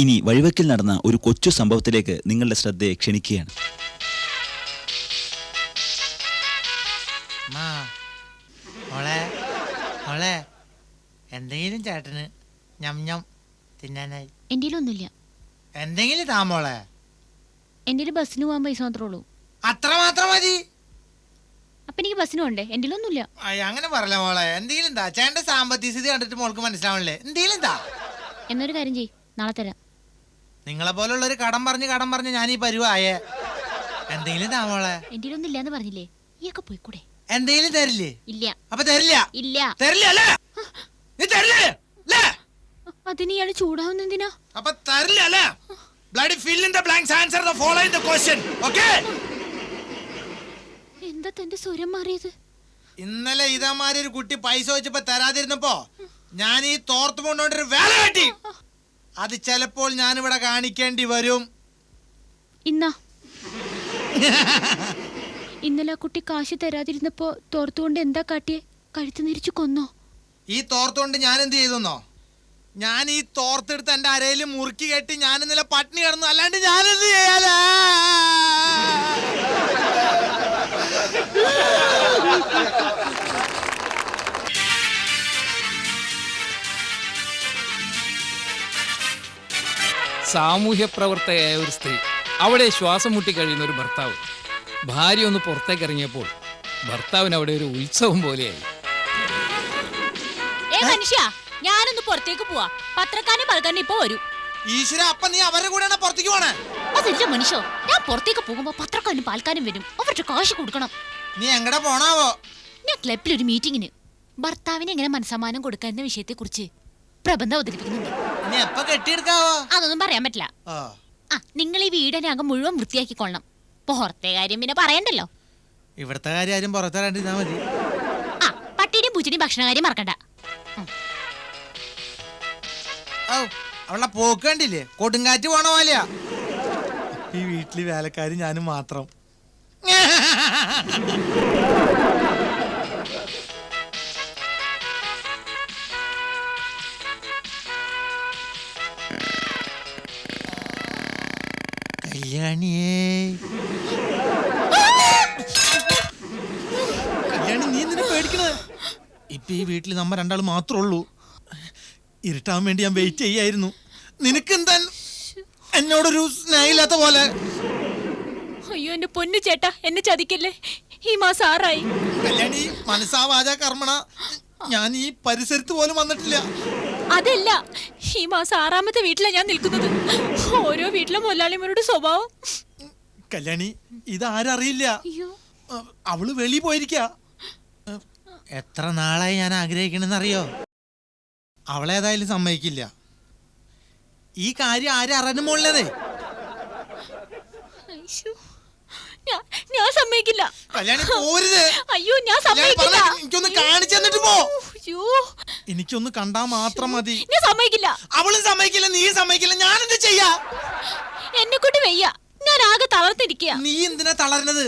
ഇനി വഴിവെക്കിൽ നടന്ന ഒരു കൊച്ചു സംഭവത്തിലേക്ക് നിങ്ങളുടെ ശ്രദ്ധയെ ക്ഷണിക്കുകയാണ്. എന്തെങ്കിലും ചേട്ടന് ഞം ഞം തിന്നാനായി? എന്റെയിലൊന്നുമില്ല. എന്തെങ്കിലും താമോളെ. എന്റെ ബസ്സിന് പോകാൻ പൈസ മാത്രമേ ഉള്ളൂ. അത്ര മാത്രം മതി. അപ്പൊ എനിക്ക് ബസ്സിന് പോണ്ടേ? എന്റെയിലൊന്നുമില്ല. അങ്ങനെ പറയല മോളെ. എന്തെങ്കിലും താ. ചേട്ടന്റെ സാമ്പത്തിക സ്ഥിതി കണ്ടിട്ട് മോൾക്ക് മനസ്സിലാവണല്ലേ. എന്തെങ്കിലും താ. എന്നൊരു കാര്യം ചെയ്യ്, നാളെ തരാം. നിങ്ങളെ പോലുള്ളൊരു കടം പറഞ്ഞ് ഞാൻ ഈ പരുവായേ. എന്തെങ്കിലും താ മോളെ. എന്റെയിലൊന്നും ഇല്ലാന്ന് പറഞ്ഞില്ലേ? ഈയൊക്കെ പോയിക്കൂടെ? എന്തെങ്കിലും തരില്ലേ? ഇല്ല. അപ്പൊ തരില്ല? ഇല്ല. തരില്ല അല്ലേ? നീ തരില്ലേ? അതിന് ഇയാള് ചൂടാവുന്ന എന്തിനാ? അപ്പൊ തരില്ല അല്ലേ? Bloody fill in the blanks, answer the following the question. Okay? എന്താ തന്റെ സ്വരം മാറിയത്? ഇന്നലെ ഇതേമാതിരി ഒരു കുട്ടി പൈസ വെച്ചപ്പോ തരാതിരുന്നപ്പോ ഞാൻ ഈ തോർത്ത് കൊണ്ടൊരു വേല കെട്ടി. അത് ചിലപ്പോൾ ഞാനിവിടെ കാണിക്കേണ്ടി വരും. ഇന്നലെ ആ കുട്ടി കാശ് തരാതിരുന്നപ്പോ തോർത്തുകൊണ്ട് എന്താ കാട്ടിയേ? കഴുത്ത് നിരിച്ചു കൊന്നോ? ഈ തോർത്തുകൊണ്ട് ഞാൻ എന്ത് ചെയ്തെന്നോ? ഞാൻ ഈ തോർത്തെടുത്ത് എന്റെ അരയിൽ മുറുക്കി കെട്ടി ഞാൻ ഇന്നലെ പട്ടിണി കിടന്നു. അല്ലാണ്ട് ഞാനെന്ത് ചെയ്യാലാ? സാമൂഹ്യ പ്രവർത്തകയായ ഒരു സ്ത്രീ, അവിടെ ശ്വാസം മുട്ടിക്കഴിയുന്ന ഒരു ഭർത്താവ്. ഭാര്യ ഒന്ന് പുറത്തേക്ക് ഇറങ്ങിയപ്പോൾ ഭർത്താവിന് അവിടെ ഒരു ഉത്സവം പോലെയായി. ഞാനൊന്ന് പുറത്തേക്ക് പോവാ. പത്രക്കാരനും പൽക്കാരനും ഇപ്പൊ വരും. ഈശ്വര, അപ്പൊ നീ അവരുടെ കൂടെയാണ് പുറത്തേക്ക് പോണേ? അതല്ല മനുഷ്യോ, ഞാൻ പുറത്തേക്ക് പോകുമ്പോ പത്രക്കാരനും പാൽക്കാരും വരും. അവരുടെ കാശ് കൊടുക്കണം. നീ എങ്ങടെ പോണാവോ? ഞാൻ ക്ലബിൽ ഒരു മീറ്റിങ്ങിന് ഭർത്താവിന് എങ്ങനെ മനസ്സമ്മാനം കൊടുക്കുക എന്ന വിഷയത്തെ കുറിച്ച് പ്രബന്ധം അവതരിപ്പിക്കുന്നുണ്ട്. നീ എപ്പ കെട്ടിയെടുക്കാവോ? അതൊന്നും പറയാൻ പറ്റില്ല. നിങ്ങൾ ഈ വീടിനകം മുഴുവൻ വൃത്തിയാക്കിക്കൊള്ളണം. പുറത്തെ കാര്യം പിന്നെ പറയണ്ടല്ലോ. ഇവിടത്തെ കാര്യം പുറത്തേരാണ്ടിരുന്നാ മതി. പട്ടിയുടെയും പൂച്ചയുടെയും ഭക്ഷണകാര്യം മറക്കണ്ട. അവളുടെ പോക്ക് കണ്ടില്ലേ? കൊടുങ്കാറ്റ് പോണ പോലെയാ. ഈ വീട്ടില് വേലക്കാരി ഞാനും മാത്രം. കല്യാണിയേ, കല്യാണി, നീ എന്തിനാ പേടിക്കണേ? ഇപ്പൊ ഈ വീട്ടിൽ നമ്മ രണ്ടാൾ മാത്രമേ ഉള്ളൂ. ഇരുട്ടാൻ വേണ്ടി ഞാൻ വെയിറ്റ് ചെയ്യായിരുന്നു. നിനക്കെന്താ എന്നോടൊരു സ്നേഹമില്ലാത്ത പോലെ? അയ്യോ എന്റെ പൊന്നു ചേട്ടാ, എന്നെ ചതിക്കല്ലേ. ഈ മാസം 6 കല്യാണി, മനസ്സാവാച കർമ്മണ, ഞാൻ ഈ പരിസരത്ത് പോലും വന്നിട്ടില്ല. അതല്ല, ഈ മാസം 6ാമത്തെ വീട്ടിലാ ഞാൻ നിൽക്കുന്നത്. ഓരോ വീട്ടിലെ മുതലാളിമാരുടെ സ്വഭാവം. കല്യാണി, ഇതാരറിയില്ല. അവള് വെളി പോയിരിക്ക. എത്ര നാളായി ഞാൻ ആഗ്രഹിക്കണെന്നറിയോ? അവളേതായാലും സമ്മതിക്കില്ല. ഈ കാര്യം ആരും അറിയണമോളേ. ഞാൻ സമ്മതിക്കില്ല. കല്യാണി പോരുത്. അയ്യോ ഞാൻ സമ്മതിക്കില്ല. എനിക്കൊന്ന് കാണിച്ചു തന്നിട്ട് പോ. എനിക്കൊന്ന് കണ്ടാ മാത്രം മതി. ഞാൻ സമ്മതിക്കില്ല. അവളും സമ്മതിക്കില്ല, നീ സമ്മതിക്കില്ല. ഞാൻ എന്ത് ചെയ്യാ? എന്നെ കൊണ്ട് വയ്യ. ഞാൻ ആകെ തളർത്തിരിക്കുക. നീ എന്തിനാ തളർന്നത്?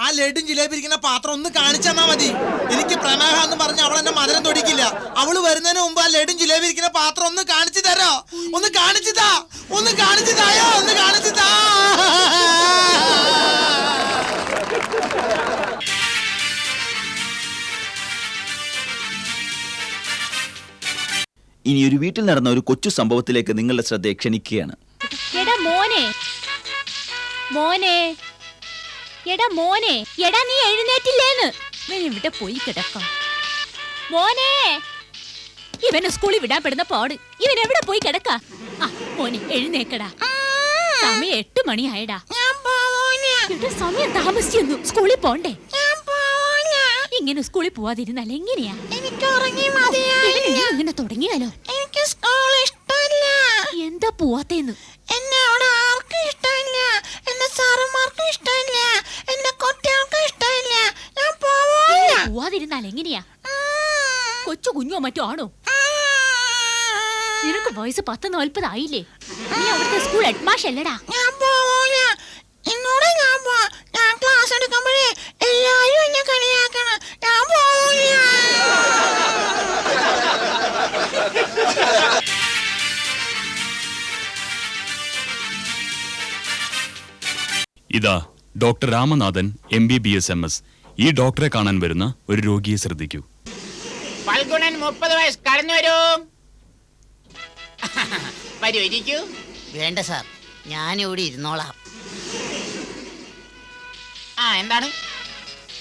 ആ ലഡും ജിലേബി ഇരിക്കുന്ന പാത്രം ഒന്ന് കാണിച്ചു തന്നാ മതി. എനിക്ക് പ്രമേഹ എന്ന് പറഞ്ഞ അവൾ എന്നെ മധുരം തൊടിക്കില്ല. അവള് വരുന്നതിന് മുമ്പ് ആ ലഡും ജിലേബി ഇരിക്കുന്ന പാത്രം ഒന്ന് കാണിച്ചു തരോ? ഒന്ന് കാണിച്ചു താ. ഒന്ന് കാണിച്ചു തായോ? ഒന്ന് കാണിച്ചു താ. ഇനി ഒരു വീട്ടിൽ നടന്ന ഒരു കൊച്ചു സംഭവത്തിലേക്ക് നിങ്ങളുടെ ശ്രദ്ധയെ ക്ഷണിക്കുകയാണ്. എടാ മോനെ, മോനെ, എടാ മോനെ, എടാ നീ എഴുന്നേറ്റില്ലേന്ന്? ഇവിടെ പോയി കിടക്കാം. മോനെ, ഇവനെ സ്കൂളിൽ വിടാൻ പെടുന്ന പാട്. ഇവൻ എവിടെ പോയി കിടക്കാ? മോനെ എഴുന്നേക്കടാ. സമയം 8 മണിയായടാ. സമയം താമസിച്ചു. സ്കൂളിൽ പോണ്ടേ? ഇങ്ങനെ സ്കൂളിൽ പോവാതിരുന്നാൽ എങ്ങനെയാ? ഇങ്ങനെ തുടങ്ങിയാലോ? എനിക്ക് സ്കൂൾ ഇഷ്ടമല്ല. എന്താ പോവാത്തേന്ന്? എന്നെ അവിടെ ആർക്കും ഇഷ്ടമില്ല. എന്റെ സാറുമാർക്കും ഇഷ്ടമില്ല. എന്റെ കുട്ടികൾക്കും ഇഷ്ടമില്ല. ഞാൻ പോവാതിരുന്നാൽ എങ്ങനെയാ? കൊച്ചു കുഞ്ഞോ മറ്റോ ആണോ? നിനക്ക് വയസ്സ് 10-40 ആയില്ലേ? നീ അവിടുത്തെ സ്കൂൾ ഹെഡ്മാഷ് അല്ലടാ. ഞാൻ പോവൂല. എന്നോട് ഞാൻ ക്ലാസ് എടുക്കുമ്പോഴേ എല്ലാരും എന്നെ കളിയാക്കണം. ഞാൻ പോവൂല. ഇതാ ഡോക്ടർ രാമനാഥൻ MBBS MS. ഈ ഡോക്ടറെ കാണാൻ വരുന്ന ഒരു രോഗിയെ ശ്രദ്ധിക്കൂ. ഫൽഗുണൻ 30 വയസ്സ് കടന്നു വരൂ. വരൂ, ഇരിക്കൂ. വേണ്ട സാർ, ഞാനിവിടെ ഇരുന്നോളാം. എന്താണ്?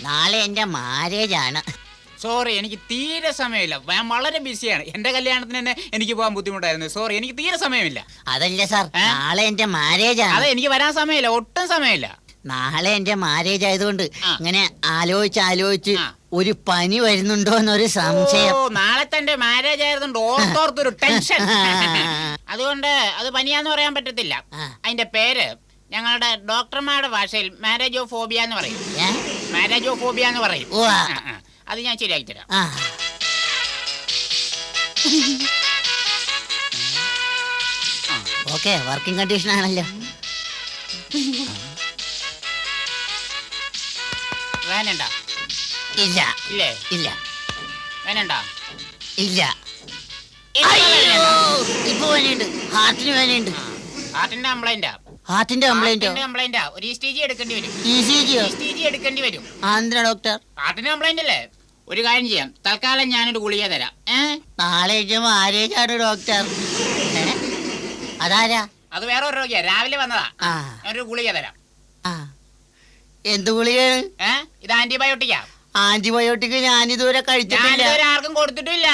നാളെ എന്റെ മാരേജ് ആണ്. സോറി, എനിക്ക് തീരെ സമയമില്ല. ഞാൻ വളരെ ബിസിയാണ്. എന്റെ കല്യാണത്തിന് തന്നെ എനിക്ക് പോകാൻ ബുദ്ധിമുട്ടായിരുന്നു. സോറി, എനിക്ക് തീരെ സമയമില്ല. അതല്ല സാർ, നാളെ എന്റെ മാരേജ് ആണ്. അതെ, എനിക്ക് വരാൻ സമയമില്ല, ഒട്ടും സമയമില്ല. നാളെ എന്റെ മാരേജ് ആയതുകൊണ്ട് ഇങ്ങനെ ആലോചിച്ച് ഒരു പനി വരുന്നുണ്ടോ എന്നൊരു സംശയം. നാളെ തന്റെ മാരേജ് ആയതുകൊണ്ട് ഓർത്തൊരു ടെൻഷൻ. അതുകൊണ്ട് അത് പനിയാന്ന് പറയാൻ പറ്റത്തില്ല. അതിന്റെ പേര് ഞങ്ങളുടെ ഡോക്ടർമാരുടെ ഭാഷയിൽ മാരേജ് ഓഫ് ഫോബിയ എന്ന് പറയും. മാരേജ് ഓഫ് ഫോബിയ എന്ന് പറയും. അത് ഞാൻ ശരിയാക്കി തരാം. ഓക്കെ, വർക്കിംഗ് കണ്ടീഷൻ ആണല്ലോ. വേനണ്ട? ഇല്ല. ഇല്ലേ? ഇല്ല. വേനണ്ട? ഇല്ല. ഇപ്പൊ വേനുണ്ട്. ഹാർട്ടിന് വേനുണ്ട്. ഹാർട്ടിന്റെ കംപ്ലൈന്റാ. ഹാർട്ടിന്റെ കംപ്ലൈന്റാ. ഒരു ECG എടുക്കേണ്ടി വരും. ECG എടുക്കേണ്ടി വരും. എന്തിനാ ഡോക്ടർ? ഹാർട്ടിന് കംപ്ലൈന്റ് അല്ലേ? ഒരു കാര്യം ചെയ്യാം, തൽക്കാലം ഞാനൊരു ഗുളിക തരാം. നാളെ മാരേജ് ആണ് ഡോക്ടർ. അതാരാ? അത് വേറെ ഒരു രോഗിയാ, രാവിലെ വന്നതാ. ഞാനൊരു ഗുളിക തരാം. എന്ത് ഗുളികയാണ്? ഇത് ആന്റിബയോട്ടിക്കാ. ആന്റിബയോട്ടിക് ഞാനിതുവരെ കഴിച്ചിട്ടില്ല. ആർക്കും കൊടുത്തിട്ടില്ല.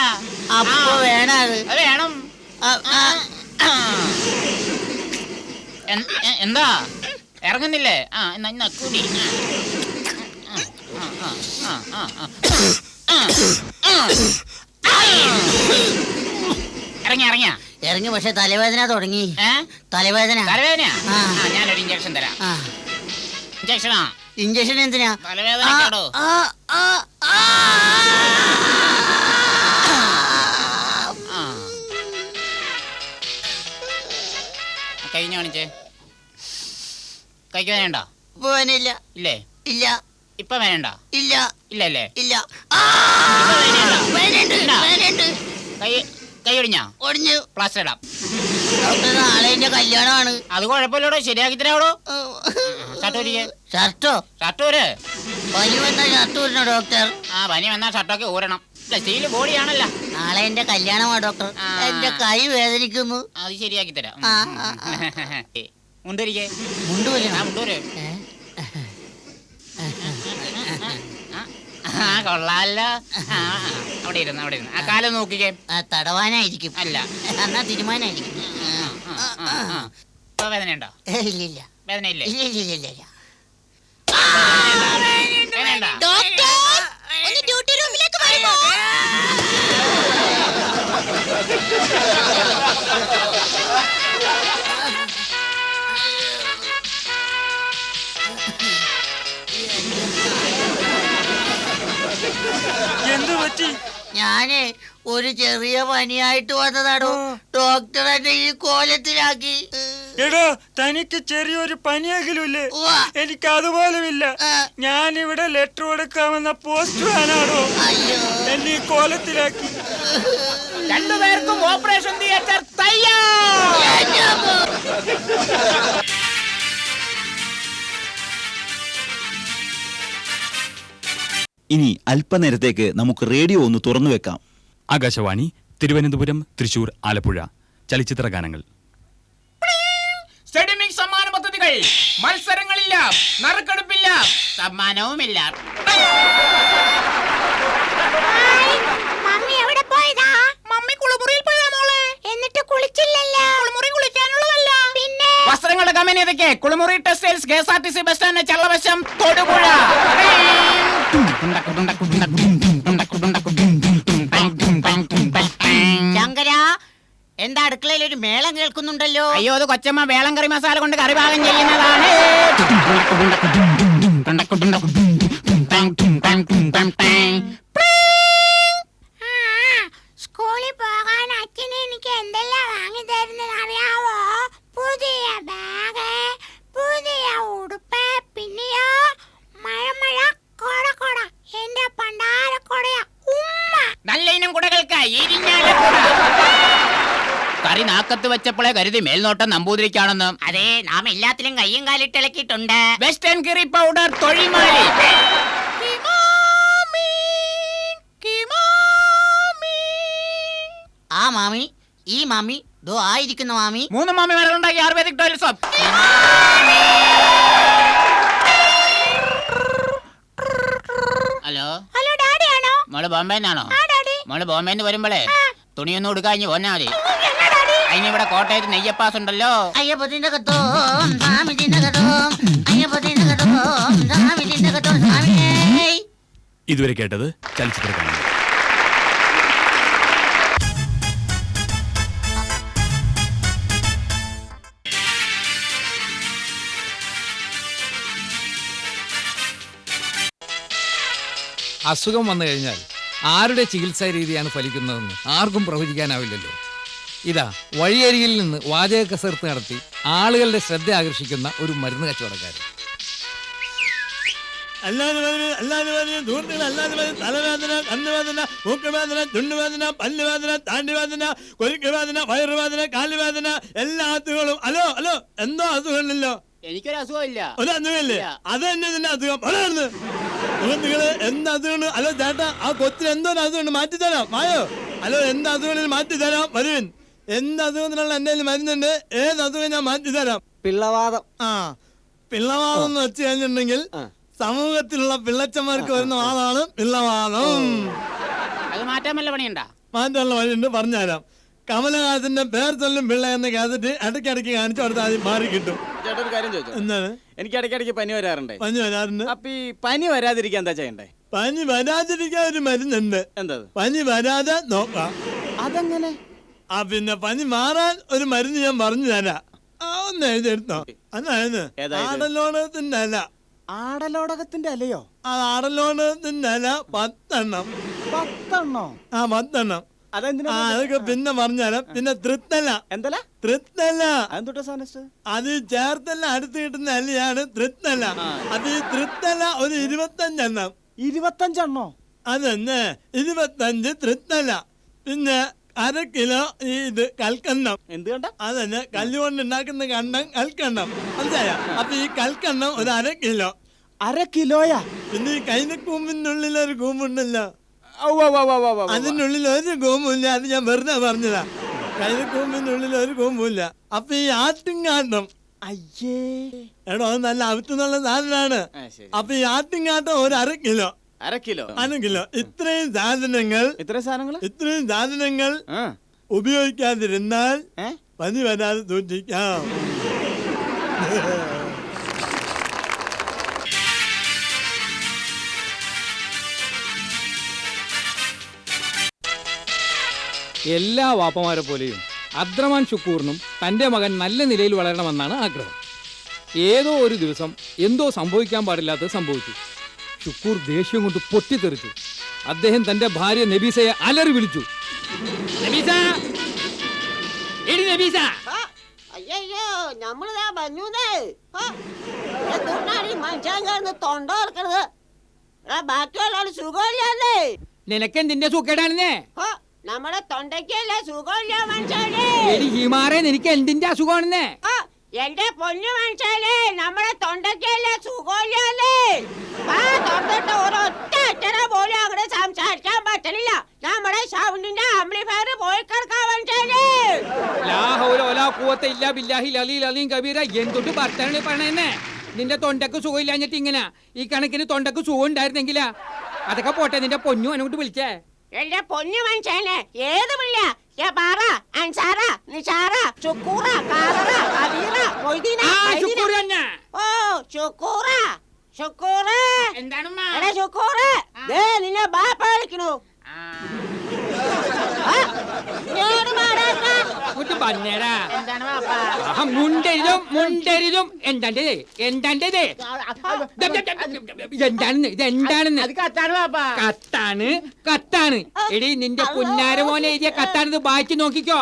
അപ്പൊ വേണം അത് വേണം. എന്താ ഇറങ്ങുന്നില്ലേ? എന്നാ കൂടി. ഇറങ്ങി. പക്ഷെ തലവേദന തുടങ്ങി. തലവേദന. ഞാനൊരു ഇഞ്ചക്ഷൻ തരാം. ഇഞ്ചക്ഷനാ? ഇഞ്ചക്ഷൻ എന്തിനാ? തലവേദനക്കാടോ? കഴിഞ്ഞ കാണിച്ചേ. കഴിക്കാൻ വേണ്ട? വേനില്ല. ഇല്ലേ? ഇല്ല. ഇപ്പൊ വേണ്ട? ഇല്ല. ഇല്ലല്ലേ? ഇല്ല. കൈ ഒടിഞ്ഞാ? ഒടിഞ്ഞു. പ്ലാസ്റ്റർ ഇടാം. നാളെ എന്റെ കല്യാണമാണ്. അത് കുഴപ്പമില്ലടോ, ശരിയാക്കി തരാവടോ. ഷർട്ടോ? ഷർട്ട് ഊര്. പനി വന്നാ ഷർട്ട് ഊരണോ ഡോക്ടർ? പനി വന്നാ ഷർട്ടൊക്കെ ഊരണം. സ്റ്റീല് ബോഡിയാണല്ലോ. നാളെ എന്റെ കല്യാണമാണ് ഡോക്ടർ. എന്റെ കൈ വേദനിക്കുന്നു. അത് ശരിയാക്കി തരാം. മുണ്ടൂരിക്കേ. മുണ്ടൂര്? മുണ്ടൂര്. കൊള്ളാലോ. അവിടെ ഇരുന്ന് ആ കാലം നോക്കിക്കേ. തടവാനായിരിക്കും. അല്ല, എന്നാ തീരുമാനായിരിക്കും. വേദനയുണ്ടോ? ഇല്ലില്ല. വേദനയില്ലേ? ഇല്ല. ഡ്യൂട്ടി റൂമിലേക്ക് വരുമോ? എന്ത് പറ്റി? ഞാന് ഒരു ചെറിയ പനിയായിട്ട് വന്നതാണോ. ഡോക്ടർ എന്നെ ഈ കോലത്തിലാക്കി. എടോ, തനിക്ക് ചെറിയൊരു പനിയെങ്കിലുമില്ലേ? എനിക്ക് അതുപോലുമില്ല. ഞാനിവിടെ ലെറ്റർ കൊടുക്കാമെന്ന പോസ്റ്റ്മാനാണോ എന്നെ ഈ കോലത്തിലാക്കി? രണ്ടുപേർക്കും ഓപ്പറേഷൻ തിയേറ്റർ തയ്യാർ. ഇനി അല്പനേരത്തേക്ക് നമുക്ക് റേഡിയോ ഒന്ന് തുറന്നു വെക്കാം. ആകാശവാണി തിരുവനന്തപുരം, തൃശൂർ, ആലപ്പുഴ. ചലച്ചിത്ര ഗാനങ്ങൾ. സമ്മാന പദ്ധതികൾ. മത്സരങ്ങളില്ല, നറുക്കെടുപ്പില്ല, സമ്മാനവുമില്ല. മമ്മി എവിടെ പോയതാ? മമ്മി കുളിമുറിയിൽ പോയതാ മോളെ. എന്നിട്ട് കുളിച്ചില്ലല്ലോ. കുളിമുറി കുളിക്കാനുള്ളതല്ല. പിന്നെ വസ്ത്രങ്ങളുടെ കമ്പനി ഏതൊക്കെ? കുളിമുറി ടെക്സ്റ്റൈൽസ്, KSRTC ബസ് സ്റ്റാൻഡ്, ചള്ളവശം, തൊടുപുഴ. ശങ്കര, എന്താ അടുക്കളയിൽ ഒരു മേളം കേൾക്കുന്നുണ്ടല്ലോ? അയ്യോ, അത് കൊച്ചമ്മ വേളം കറി മസാല കൊണ്ട് കറി പാകം ചെയ്യുന്നതാണ്. സ്കൂളിൽ പോകാൻ അച്ഛൻ എനിക്ക് എന്തെല്ലാം വാങ്ങി തരുന്നത് അറിയാവോ? പുതിയ ബാഗ്, പുതിയ ഉടുപ്പ്, പിന്നെയോ മഴ കൊട. എന്റെ പണ്ടാര കൊടയാ ഉമ്മ. നല്ല ഇനം കുടകൾക്ക് ഇരിഞ്ഞാല കറി നാക്കത്ത് വെച്ചപ്പോഴേ കരുതി മേൽനോട്ടം നമ്പൂതിരിക്കാണെന്ന്. അതെ, നാം എല്ലാത്തിലും കയ്യും കാലിട്ട് ഇളക്കിയിട്ടുണ്ട്. Western curry powder തൊഴിമാലി. ആ മാമി, ഈ മാമി, ദോ ആയിരിക്കുന്ന മാമി. 3 മാമിമാരുണ്ടാക്കി Ayurvedic toilet soap. Hello hello daddy ആണോ? മോള് ബോംബെന്നാണോ? മോള് ബോംബെന്ന് വരുമ്പോഴേ തുണിയൊന്നും എടുക്കാഞ്ഞ് പോന്നാ മതി. അതിനിവിടെ കോട്ടയത്ത് നെയ്യപ്പാസ് ഉണ്ടല്ലോ. അയ്യപ്പത്തിന്റെ കത്തോം സ്വാമിജിന്റെ കത്തോം, അയ്യപ്പത്തിന്റെ കത്തോം സ്വാമിജിന്റെ കത്തോം സ്വാമിയേ. ഇതുവരെ കേട്ടത് ചലച്ചിത്ര ഗാനങ്ങൾ. അസുഖം വന്നു കഴിഞ്ഞാൽ ആരുടെ ചികിത്സാ രീതിയാണ് ഫലിക്കുന്നതെന്ന് ആർക്കും പ്രവചിക്കാനാവില്ലല്ലോ. ഇതാ വഴിയരികിൽ നിന്ന് വാചക കസർത്ത് നടത്തി ആളുകളുടെ ശ്രദ്ധ ആകർഷിക്കുന്ന ഒരു മരുന്ന് കച്ചവടക്കാരൻ. തലവേദന, കണ്ണുവേദന, മൂക്കുവേദന, ചുണ്ടുവേദന, പല്ലുവേദന, താണ്ടിവേദന, കൊരുക്കുവേദന, വയറുവേദന, കാലുവേദന, എല്ലാ അസുഖങ്ങളും. ഹലോ ഹലോ, എന്തോ അസുഖമില്ലല്ലോ? എനിക്കൊരു അസുഖമില്ല. ഒരു അസുഖമില്ലേ? അത് തന്നെ ഇതിന്റെ അസുഖം. നിങ്ങള് എന്ത് അസുഖമാണ്? ഹലോ ചേട്ടാ, ആ കൊച്ചിന് എന്തോ ഒരു അസുഖമുണ്ട്, മാറ്റിത്തരാം. വായോ. ഹലോ, എന്ത് അസുഖം മാറ്റിത്തരാം, വരുവിൻ. എന്ത് അസുഖത്തിനുള്ള എന്റെ കയ്യിൽ മരുന്നുണ്ട്. ഏത് അസുഖം ഞാൻ മാറ്റിത്തരാം. പിള്ളവാദം. ആ, പിള്ളവാദം എന്ന് വെച്ച് കഴിഞ്ഞിട്ടുണ്ടെങ്കിൽ സമൂഹത്തിലുള്ള പിള്ളച്ചന്മാർക്ക് വരുന്ന വാദമാണ് പിള്ളവാദം. അത് മാറ്റാൻ വല്ല പണിയുണ്ടാ? മാറ്റാനുള്ള വഴിയുണ്ട്, പറഞ്ഞുതരാം. കമലഹാസന്റെ പേർ ചൊല്ലും പിള്ള എന്ന കാസറ്റ് ഇടയ്ക്കിടയ്ക്ക് കാണിച്ചു കൊടുത്താൽ ആദ്യം മാറി കിട്ടും. ചേട്ടാ ഒരു കാര്യം ചോദിച്ചോ? എന്താണ്? എനിക്ക് ഇടയ്ക്കിടയ്ക്ക് പനി വരാറുണ്ട്. പനി വരാറുണ്ട്. അപ്പൊ ഈ പനി വരാതിരിക്കാൻ എന്താ ചെയ്യണ്ടേ? പനി വരാതിരിക്കാൻ ഒരു മരുന്നുണ്ട്. എന്താ? പനി വരാതെ നോക്കാം. അതെങ്ങനെ? ആ, പിന്നെ പനി മാറാൻ ഒരു മരുന്ന് ഞാൻ പറഞ്ഞു തരാം. ഒന്ന് എഴുതിയെടുത്തോ. അതായത് ആടലോടകത്തിന്റെ അല. ആടലോടകത്തിന്റെ അലയോ? ആ, ആടലോടകത്തിന്റെ അല 10 എണ്ണം. 10 എണ്ണോ? ആ, 10 എണ്ണം. അതെന്തിനാ? അതൊക്കെ പിന്നെ പറഞ്ഞുതരാം. പിന്നെ തൃത്തല. എന്തല? തൃത്തല. അതെന്തുട്ടാ സാധനം? അത് ചേർത്തല അടുത്ത് കിട്ടുന്ന അല്ലയാണ് തൃത്തല. അത് ഈ തൃത്തല ഒരു 25 എണ്ണം. 25 എണ്ണോ? അതന്നെ, 25 തൃത്തല. പിന്നെ 1/2 കിലോ ഇത് കൽക്കണ്ണം. എന്ത് കണ്ട? അതന്നെ, കല്ലുകൊണ്ട് ഉണ്ടാക്കുന്ന കണ്ണം കൽക്കണ്ണം. മനസ്സിലായ? അപ്പൊ ഈ കൽക്കണ്ണം ഒരു 1/2 കിലോ. 1/2 കിലോയാ? പിന്നെ ഈ കൈനക്കൂമ്പിനുള്ളിൽ ഒരു കൂമ്പുണ്ടല്ലോ, ഔവ്വ് ഔവ്വ് ഔവ്വ് ഔവ്വ് ഔവ്വ്. അതിനുള്ളിൽ ഒരു കൂമ്പില്ല. അത് ഞാൻ വെറുതെ പറഞ്ഞതാ. കൈനക്കൂമ്പിനുള്ളിൽ ഒരു കൂമ്പില്ല. അപ്പൊ ഈ ആട്ടിങ്ങാട്ടം, അയ്യേ. എടോ, അത് നല്ല അവിത്തുന്നുള്ള സാധനമാണ്. ശരി. അപ്പൊ ഈ ആട്ടിങ്ങാട്ടം ഒരു 1/2 കിലോ. 1/2 കിലോ? 1/2 കിലോ. ഇത്രയും സാധനങ്ങൾ ഉപയോഗിക്കാതിരുന്നാൽ പനി വരാതെ സൂക്ഷിക്കാം. എല്ലാ വാപ്പമാരെ പോലെയും അദ്രമാൻ ഷുക്കൂറിനും തൻ്റെ മകൻ നല്ല നിലയിൽ വളരണമെന്നാണ് ആഗ്രഹം. ഏതോ ഒരു ദിവസം എന്തോ സംഭവിക്കാൻ പാടില്ലാത്തത് സംഭവിച്ചു. ഷുക്കൂർ ദേഷ്യം കൊണ്ട് പൊട്ടിത്തെറിച്ചു. അദ്ദേഹം തൻ്റെ ഭാര്യ നബീസയെ അലറി വിളിച്ചു. നബീസ, എടി നബീസ. അയ്യോ, നമ്മളിതാ വന്നൂന്നേ. എന്തുകൊണ്ടാണ് ഈ മനുഷ്യൻ കിടന്ന് തൊണ്ട ഓർക്കണത്? ബാക്കിയുള്ള സുഖമില്ലല്ലേ? നിനക്കെന്തിന്റെ സുഖേടാണെന്നേ? നമ്മുടെ തൊണ്ടയ്ക്കല്ല സുഖമില്ല മനുഷ്യനെ. എടി ഹിമാറെ, നിനക്ക് എന്തിന്റെ അസുഖമാണെന്നേ? എന്റെ പൊന്നു മനുഷ്യനെ, നമ്മുടെ തൊണ്ടയ്ക്കല്ല സുഖമില്ലല്ലേ? തൊണ്ടിട്ട് ഒരൊറ്റ അക്ഷരം പോലും അങ്ങോട്ട് സംസാരിക്കാൻ പറ്റണില്ല. നമ്മുടെ സൗണ്ടിന്റെ ആംപ്ലിഫയർ പോയി കിടക്കാൻ മനുഷ്യനെ. എന്തൊട്ട് ഭർത്താവിനെ പറയണേ? നിന്റെ തൊണ്ടക്ക് സുഖമില്ലാഞ്ഞിട്ട് ഇങ്ങനെ. ഈ കണക്കിന് തൊണ്ടക്ക് സുഖം ഉണ്ടായിരുന്നെങ്കിലാ. അതൊക്കെ പോട്ടെ, നിന്റെ പൊന്നു അങ്ങോട്ട് വിളിച്ചേ. എന്റെ പൊന്നു മനുഷ്യനെ, ഏത് വിളിയ? ബാറ, അൻസാറ, നിസാറ, ഷുക്കൂറ, കാററ, കബീറ, മൊയ്തീന, ശുക്കൂർ തന്നെ. ഓ ഷുക്കൂറ, ഷുക്കൂറ. എന്താണ് എടാ ഷുക്കൂറ, ദേ നിന്നെ ബാപ്പ വിളിക്കണു. എന്താണ് വാപ്പ? മുണ്ടരിതും എന്താണ്ടേ എന്താണെന്ന് ഇതെന്താണെന്ന്? അത് കത്താണ് വാപ്പ. കത്താണ്. എടി, നിന്റെ പുന്നാര മോനെ എഴുതിയ കത്താണിത്. വായിച്ചു നോക്കിക്കോ.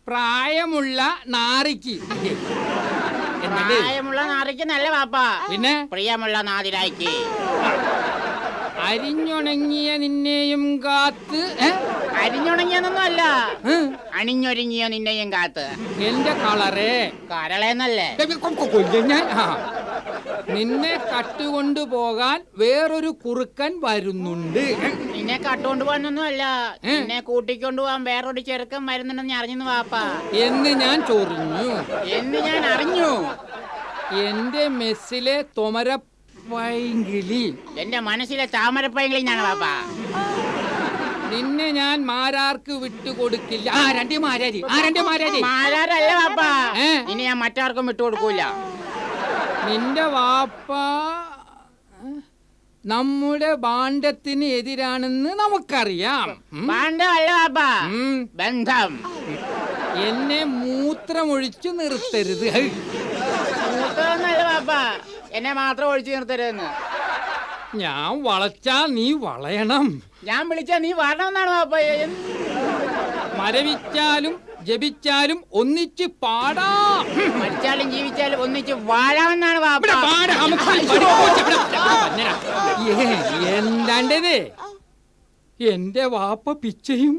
പ്രായമുള്ള നാറിക്ക്. പ്രായമുള്ള നാറിക്ക് നല്ല വാപ്പ. പിന്നെ പ്രിയമുള്ള നാതിരായിക്ക്. അരിഞ്ഞുണങ്ങിയ നിന്നെയും കാത്ത് അരിഞ്ഞുണങ്ങിയെന്നൊന്നും അല്ല, അണിഞ്ഞൊരുങ്ങിയ നിന്നെയും കാത്ത്. എന്റെ കളറേ കരളെന്നല്ലേ? കൊല്ലും ഞാൻ. നിന്നെ കട്ടുകൊണ്ടു പോകാൻ വേറൊരു കുറുക്കൻ വരുന്നുണ്ട്. നിന്നെ കട്ടുകൊണ്ട് പോകാനൊന്നും അല്ല, നിന്നെ കൂട്ടിക്കൊണ്ടു പോകാൻ വേറൊരു ചെറുക്കൻ വരുന്നുണ്ടെന്ന് അറിഞ്ഞു വാപ്പാ. എന്ന് ഞാൻ ചൊറിഞ്ഞു. എന്ന് ഞാൻ അറിഞ്ഞു. എന്റെ മെസ്സിലെ തൊമരപ്പൈങ്കിളി, എന്റെ മനസ്സിലെ താമരപ്പൈങ്കിളി ഞാൻ വാപ്പാ. നിന്നെ ഞാൻ മാരാർക്ക് വിട്ടുകൊടുക്കില്ല. രണ്ട് മാരാരി. മാരാരല്ല വാപ്പാ, ഇനി ഞാൻ മറ്റാർക്കും വിട്ടുകൊടുക്കൂല. നിന്റെ വാപ്പ നമ്മുടെ ബാണ്ഡത്തിന് എതിരാണെന്ന് നമുക്കറിയാം. ബാണ്ഡമല്ല വാപ്പാ, ബന്ധം. എന്നെ മൂത്രമൊഴിച്ചു നിർത്തരുത്. മൂത്രമൊന്നല്ല വാപ്പാ, എന്നെ മാത്രം ഒഴിച്ചു നിർത്തരുതെന്ന്. ഞാൻ വളച്ചാ നീ വളയണം. ഞാൻ വിളിച്ചാ നീ വരണമെന്നാണ് വാപ്പ. മരവിച്ചാലും ജപിച്ചാലും ഒന്നിച്ച് പാടാം. മരിച്ചാലും ജീവിച്ചാലും ഒന്നിച്ച് വാഴാമെന്നാണ് വാപ്പ. എന്താണ്ടത്? എന്റെ വാപ്പ പിച്ചയും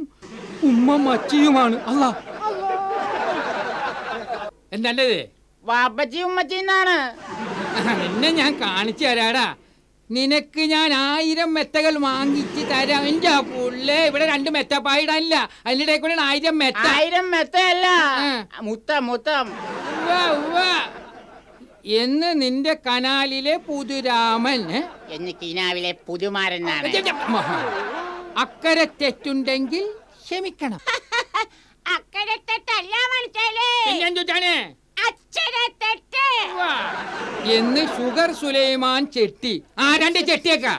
ഉമ്മ മച്ചിയുമാണ്. അല്ല എന്താണ്ടത്? വാപ്പച്ചി ഉമ്മച്ചിന്നാണ്. നിന്നെ ഞാൻ കാണിച്ചു തരാടാ. നിനക്ക് ഞാൻ 1000 മെത്തകൾ വാങ്ങിച്ച് തരാം. എന്റെ പുള്ളേ, ഇവിടെ 2 മെത്ത പായിടാനില്ല. അതിനിടെ കൂടെ 1000 മെത്ത. 1000 മെത്തയല്ല, മുത്തം. എന്ന് നിന്റെ കനാലിലെ പുതുരാമൻ. എന്ന് കിനാവിലെ പുതുമാരനാണ്. അക്കരെ തെറ്റുണ്ടെങ്കിൽ ക്ഷമിക്കണം. അക്കരെ തെറ്റല്ല മനസ്സിലേ, ഞാൻ ചോദിച്ചാണ് അക്ഷരെ തെറ്റ്. എന്ന് ഷുഗർ സുലൈമാൻ ചെട്ടി. 2 ചെട്ടിയേക്കാ.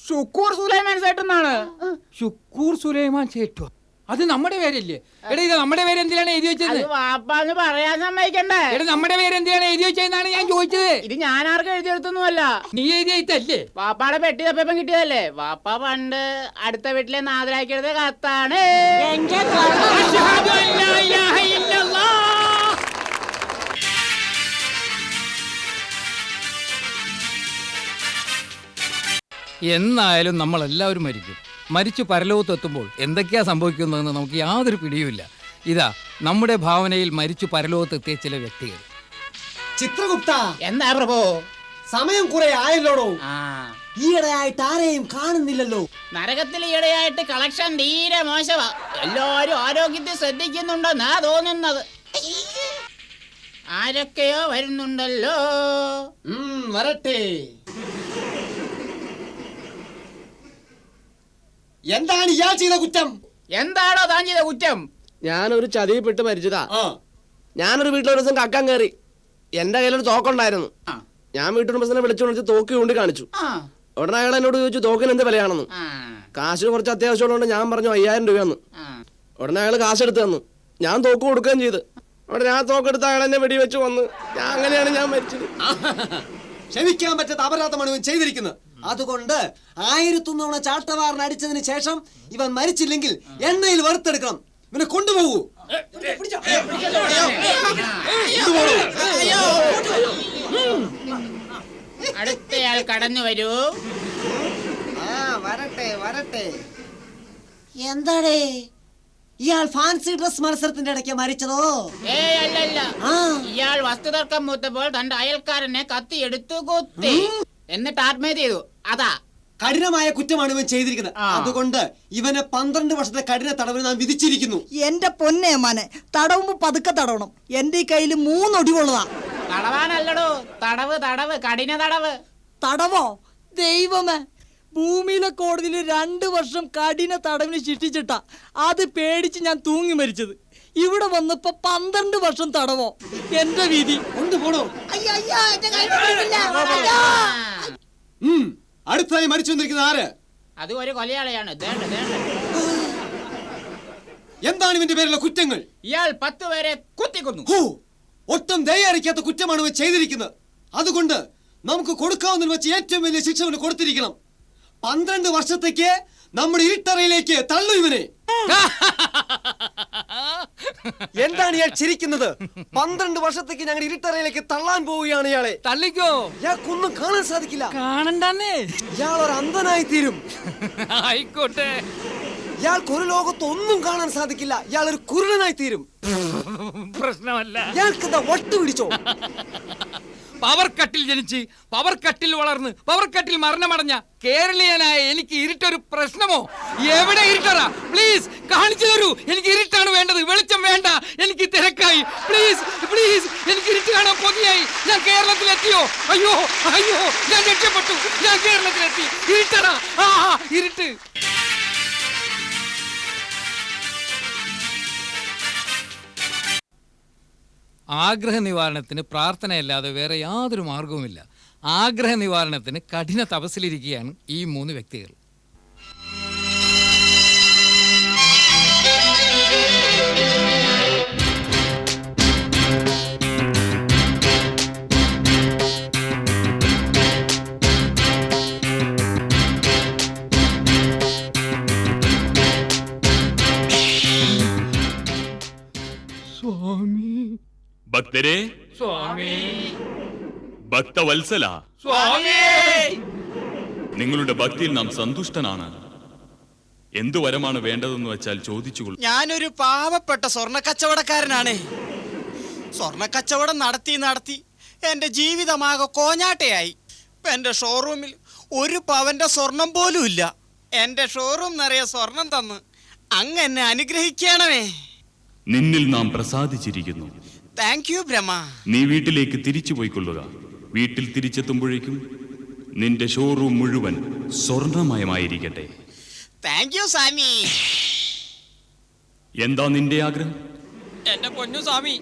ഷുക്കൂർ സുലൈമാൻ സേട്ടെന്നാണ്. ഷുക്കൂർ സുലൈമാൻ ചേട്ടോ, അത് നമ്മുടെ പേരല്ലേ? എടാ, ഇത് നമ്മുടെ പേര് എന്തിനാണ് എഴുതി വെച്ചത്? വാപ്പാന്ന് പറയാൻ സമ്മതിക്കണ്ടേ? എടാ, നമ്മുടെ പേര് എന്തിനാണ് എഴുതി വെച്ചതെന്നാണ് ഞാൻ ചോദിച്ചത്. ഇത് ഞാൻ ആർക്കും എഴുതിയെടുത്തൊന്നുമല്ല, നീ എഴുതി വെച്ചല്ലേ? വാപ്പാടെ പെട്ടി തപ്പപ്പം കിട്ടിയതല്ലേ. വാപ്പ പണ്ട് അടുത്ത വീട്ടിലെ നാദരാക്കി എടുത്ത കത്താണ്. അശ്ഹദു അല്ലാ ഇലാഹ ഇല്ലല്ലാഹ്. എന്നായാലും നമ്മൾ എല്ലാവരും മരിക്കും. മരിച്ചു പരലോകത്തെത്തുമ്പോൾ എന്തൊക്കെയാ സംഭവിക്കുന്നതെന്ന് നമുക്ക് യാതൊരു പിടിയുമില്ല. ഇതാ നമ്മുടെ ഭാവനയിൽ മരിച്ചു പരലോകത്തെത്തിയ ചില വ്യക്തികൾ. ചിത്രഗുപ്ത, എന്താ പ്രഭു? സമയം കുറെ ആയല്ലോടോ. ആ, ഈയിടെയായിട്ട് ആരെയും കാണുന്നില്ലല്ലോ. നരകത്തിൽ ഈയിടെയായിട്ട് കളക്ഷൻ തീരെ മോശമാ. എല്ലാരും ആരോഗ്യത്തിൽ ശ്രദ്ധിക്കുന്നുണ്ടെന്നാ തോന്നുന്നത്. ആരൊക്കെയോ വരുന്നുണ്ടല്ലോ. വരട്ടെ. എന്താണ് ഇയാൾ ചെയ്ത കുറ്റം? എന്താണോ താൻ ചെയ്ത കുറ്റം? ഞാനൊരു ചതിയിൽപ്പെട്ട് മരിച്ചതാ. ഞാനൊരു വീട്ടിലൊരു ദിവസം കക്കാൻ കയറി. എന്റെ കയ്യിലൊരു തോക്കുണ്ടായിരുന്നു. ഞാൻ വീട്ടുടമസ്ഥനെ വിളിച്ചു വിളിച്ച് തോക്ക് കൊണ്ട് കാണിച്ചു. ഉടനെ അയാൾ എന്നോട് ചോദിച്ചു തോക്കിന് എന്ത് വിലയാണെന്ന്. കാശിന് കുറച്ച് അത്യാവശ്യമുള്ളതുകൊണ്ട് ഞാൻ പറഞ്ഞു 5000 രൂപയെന്ന്. ഉടനെ അയാൾ കാശെടുത്ത് തന്നു. ഞാൻ തോക്ക് കൊടുക്കുകയും ചെയ്ത്. ഉടനെ ആ തോക്കെടുത്ത് അയാൾ എന്നെ വെടിവെച്ച് വന്ന്. അങ്ങനെയാണ് ഞാൻ മരിച്ചത്. ക്ഷമിക്കാൻ പറ്റാത്ത അപരാധമാണ് ഇവൻ ചെയ്തിരിക്കുന്നത്. അതുകൊണ്ട് 1001 തവണ ചാട്ടവാറിന് അടിച്ചതിന് ശേഷം ഇവൻ മരിച്ചില്ലെങ്കിൽ എണ്ണയിൽ വറുത്തെടുക്കണം. ഇവനെ കൊണ്ടുപോകൂ. അടുത്തയാൾ കടന്നു വരൂ. വരട്ടെ. എന്താടേ ഇയാൾ ഫാൻസി ഡ്രസ് മത്സരത്തിന്റെ ഇടയ്ക്ക് മരിച്ചതോ? അല്ലല്ല, ഇയാൾ വസ്തുതർക്കം മൂത്തപ്പോൾ തന്റെ അയൽക്കാരനെ കത്തിയെടുത്തു കുത്തി, എന്നിട്ട് ആത്മഹത്യ ചെയ്തു. അതാ കഠിനമായ കുറ്റമാണ് ഇവൻ ചെയ്തിരിക്കുന്നത്. അതുകൊണ്ട് ഇവനെ 12 വർഷത്തെ കഠിന തടവിന് നാം വിധിച്ചിരിക്കുന്നു. എന്റെ പൊന്നെ മോനെ, തടവുമ്പോ പതുക്കെ തടവണം. എന്റെ കയ്യിൽ 3 ഒടിവുള്ളതാ. തടവാനല്ലടോ, തടവ്, കഠിന തടവ്. തടവോ? ദൈവമേ, ഭൂമിയിലെ കോടതിയിൽ 2 വർഷം കഠിന തടവിന് ശിക്ഷിച്ചിട്ടാ അത് പേടിച്ച് ഞാൻ തൂങ്ങി മരിച്ചത്. ഇവിടെ വന്നപ്പോ 12 വർഷം തടവോ? എന്റെ വിധി. കൊണ്ടുപോണോ? അടുത്തായി മരിച്ചു വന്നിരിക്കുന്ന ആര്? അത് ഒരു കൊലയാളിയാണ്. എന്താണ് ഇവന്റെ പേരിലുള്ള കുറ്റങ്ങൾ? ഇയാൾ 10 പേരെ കുത്തിക്കൊന്നു. ഒട്ടും ദയറിക്കാത്ത കുറ്റമാണ് ഇവൻ ചെയ്തിരിക്കുന്നത്. അതുകൊണ്ട് നമുക്ക് കൊടുക്കാവുന്നതിൽ വെച്ച് ഏറ്റവും വലിയ ശിക്ഷ ഇവന് കൊടുത്തിരിക്കണം. 12 വർഷത്തേക്ക് നമ്മുടെ ഇരുട്ടറയിലേക്ക് തള്ളു ഇവനെ. എന്താണ് ഇയാൾ ചിരിക്കുന്നത്? 12 വർഷത്തേക്ക് ഞങ്ങൾ ഇരുട്ടറയിലേക്ക് തള്ളാൻ പോവുകയാണ് ഇയാളെ. തള്ളിക്കോ. ഇയാൾക്കൊന്നും കാണാൻ സാധിക്കില്ല. കാണണ്ടേ? ഇയാൾ ഒരു അന്ധനായി തീരും. ആയിക്കോട്ടെ. ഇയാൾക്ക് ഒരു ലോകത്ത് ഒന്നും കാണാൻ സാധിക്കില്ല. ഇയാൾ ഒരു കുരുടനായി തീരും. പ്രശ്നമല്ല. ഇയാൾക്ക് എന്താ വട്ട് പിടിച്ചോ? പവർ കട്ടിൽ ജനിച്ച് പവർ കട്ടിൽ വളർന്ന് പവർ കട്ടിൽ മരണമടഞ്ഞ കേരളീയനായ എനിക്ക് ഇരുട്ടൊരു പ്രശ്നമോ? എവിടെ ഇരുട്ടറാ? പ്ലീസ് കാണിച്ചു തരൂ. എനിക്ക് ഇരുട്ടാണ് വേണ്ടത്, വെളിച്ചം വേണ്ട. എനിക്ക് തിരക്കായി. പ്ലീസ് പ്ലീസ്, എനിക്ക് ഇരുട്ട് കാണാൻ കൊതിയായി. ഞാൻ കേരളത്തിലെത്തിയോ? അയ്യോ അയ്യോ, ഞാൻ രക്ഷപ്പെട്ടു. ഞാൻ കേരളത്തിലെത്തി. ഇരുട്ടറാ, ആ ഇരുട്ട്. ആഗ്രഹ നിവാരണത്തിന് പ്രാർത്ഥനയല്ലാതെ വേറെ യാതൊരു മാർഗവുമില്ല. ആഗ്രഹ നിവാരണത്തിന് കഠിന തപസ്സിലിരിക്കുകയാണ് ഈ 3 വ്യക്തികൾ. ഭക്തരെ, സ്വാമി, ഭക്തവത്സല, സ്വാമി, നിങ്ങളുടെ ഭക്തിയിൽ നാം സന്തുഷ്ടനാണ്. എന്തു വരമാണ് വേണ്ടതെന്ന് വെച്ചാൽ ചോദിച്ചുകൊള്ളു. ഞാനൊരു പാവപ്പെട്ട സ്വർണ്ണ കച്ചവടക്കാരനാണ്. സ്വർണ്ണ കച്ചവടം നടത്തി എന്റെ ജീവിതമാകെ കോഞ്ഞാട്ടയായി. ഇപ്പൊ എന്റെ ഷോറൂമിൽ 1 പവന്റെ സ്വർണം പോലും ഇല്ല. എന്റെ ഷോറൂം നിറയെ സ്വർണം തന്ന് അങ്ങ് എന്നെ അനുഗ്രഹിക്കണമേ. നിന്നിൽ നാം പ്രസാദിച്ചിരിക്കുന്നു. താങ്ക് യു ബ്രഹ്മ. നീ വീട്ടിലേക്ക് തിരിച്ചു പോയിക്കൊള്ളുക. വീട്ടിൽ തിരിച്ചെത്തുമ്പോഴേക്കും നിന്റെ ഷോറൂം മുഴുവൻ സ്വർണമയമായിരിക്കട്ടെ. താങ്ക് യു സ്വാമി. എന്താ നിന്റെ ആഗ്രഹം? എന്റെ പൊന്നു സ്വാമി,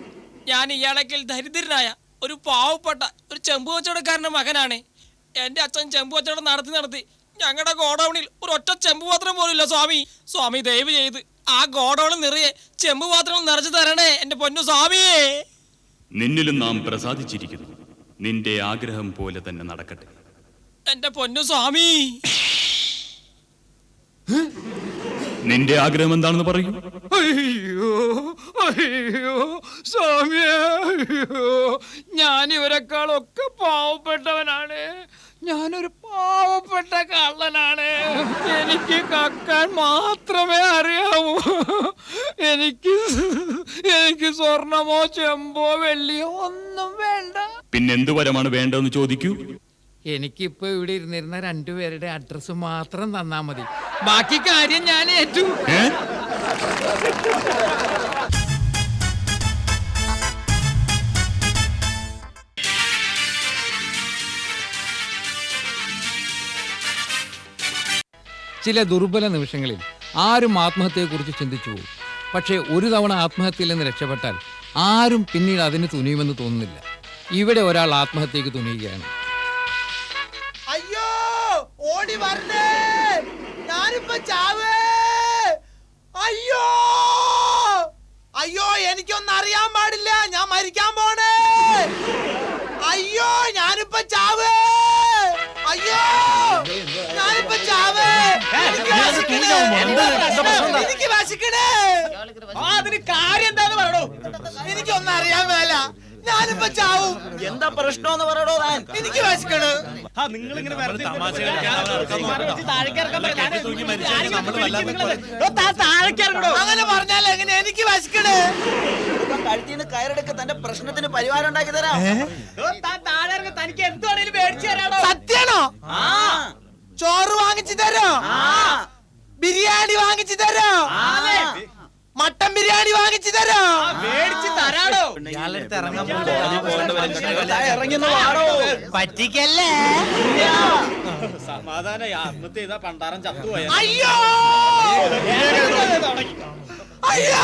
ഞാൻ ഇയാളെങ്കിൽ ദരിദ്രനായ ഒരു പാവപ്പെട്ട ഒരു ചെമ്പ് കച്ചവടക്കാരന്റെ മകനാണ്. എന്റെ അച്ഛൻ ചെമ്പ് കച്ചവടം നടത്തി ഞങ്ങളുടെ ഗോഡൌണിൽ ഒരു ഒറ്റ ചെമ്പ് പാത്രം പോലും ഇല്ല സ്വാമി. സ്വാമി ദയവ് ചെയ്ത് ആ ഗോഡൌൺ നിറയെ ചെമ്പ് പാത്രങ്ങൾ നിറച്ചു തരണേ എന്റെ പൊന്നു സ്വാമിയേ. നിന്നിലും നാം പ്രസാദിച്ചിരിക്കുന്നു. നിന്റെ ആഗ്രഹം പോലെ തന്നെ നടക്കട്ടെ. എന്റെ പൊന്നു സ്വാമി. നിന്റെ ആഗ്രഹം എന്താണെന്ന് പറയൂ. അയ്യോ അയ്യോ സ്വാമി, അയ്യോ, ഞാൻ ഇവരെക്കാളൊക്കെ പാവപ്പെട്ടവനാണ്. ഞാനൊരു പാവപ്പെട്ട കള്ളനാണ്. എനിക്ക് കക്കാൻ മാത്രമേ അറിയാവൂ. എനിക്ക് സ്വർണമോ ചെമ്പോ വെള്ളിയോ ഒന്നും വേണ്ട. പിന്നെന്തു വരമാണ് വേണ്ടതെന്ന് ചോദിക്കൂ. എനിക്കിപ്പോ ഇവിടെ ഇരുന്നിരുന്ന 2 പേരുടെ അഡ്രസ് മാത്രം തന്നാ മതി. ബാക്കി കാര്യം ഞാൻ ഏറ്റു. ചില ദുർബല നിമിഷങ്ങളിൽ ആരും ആത്മഹത്യയെക്കുറിച്ച് ചിന്തിച്ചു പോകും. പക്ഷേ ഒരു തവണ ആത്മഹത്യയിൽ നിന്ന് രക്ഷപ്പെട്ടാൽ ആരും പിന്നീട് അതിന് തുനിയുമെന്ന് തോന്നുന്നില്ല. ഇവിടെ ഒരാൾ ആത്മഹത്യക്ക് തുനിയുകയാണ്. അയ്യോ ഓടി വരണേ, ഞാനിപ്പോ ചാവേ. അയ്യോ അയ്യോ, എനിക്കൊന്നും അറിയാൻ പാടില്ല, ഞാൻ മരിക്കാൻ പോണേ. അയ്യോ ഞാനിപ്പോ ചാവേ. അയ്യോ ഞാനിപ്പോ ചാവേ. എനിക്ക് വിശക്കണേ. അതിന് കാര്യം എന്താന്ന് പറയണോ? എനിക്കൊന്നും അറിയാൻ മേല, ഞാനിപ്പോ ചാവും. എന്താ പ്രശ്നം പറയടോ? എനിക്ക് വിശക്കണ്. അങ്ങനെ പറഞ്ഞാൽ എങ്ങനെ? എനിക്ക് വിശക്കണ്. കഴുത്തിന്ന് കയറെടുക്ക, തന്റെ പ്രശ്നത്തിന് പരിഹാരം ഉണ്ടാക്കി തരാം. തനിക്ക് എന്തുവാണേലും മേടിച്ചു തരാണോ? സത്യാണോ? ചോറ് വാങ്ങിച്ചു തരോ? ബിരിയാണി വാങ്ങിച്ചു തരോ? മട്ടൻ ബിരിയാണി വാങ്ങിച്ചു തരോ? മേടിച്ചു തരാണോ? പറ്റിക്കല്ലേ? അയ്യോ അയ്യോ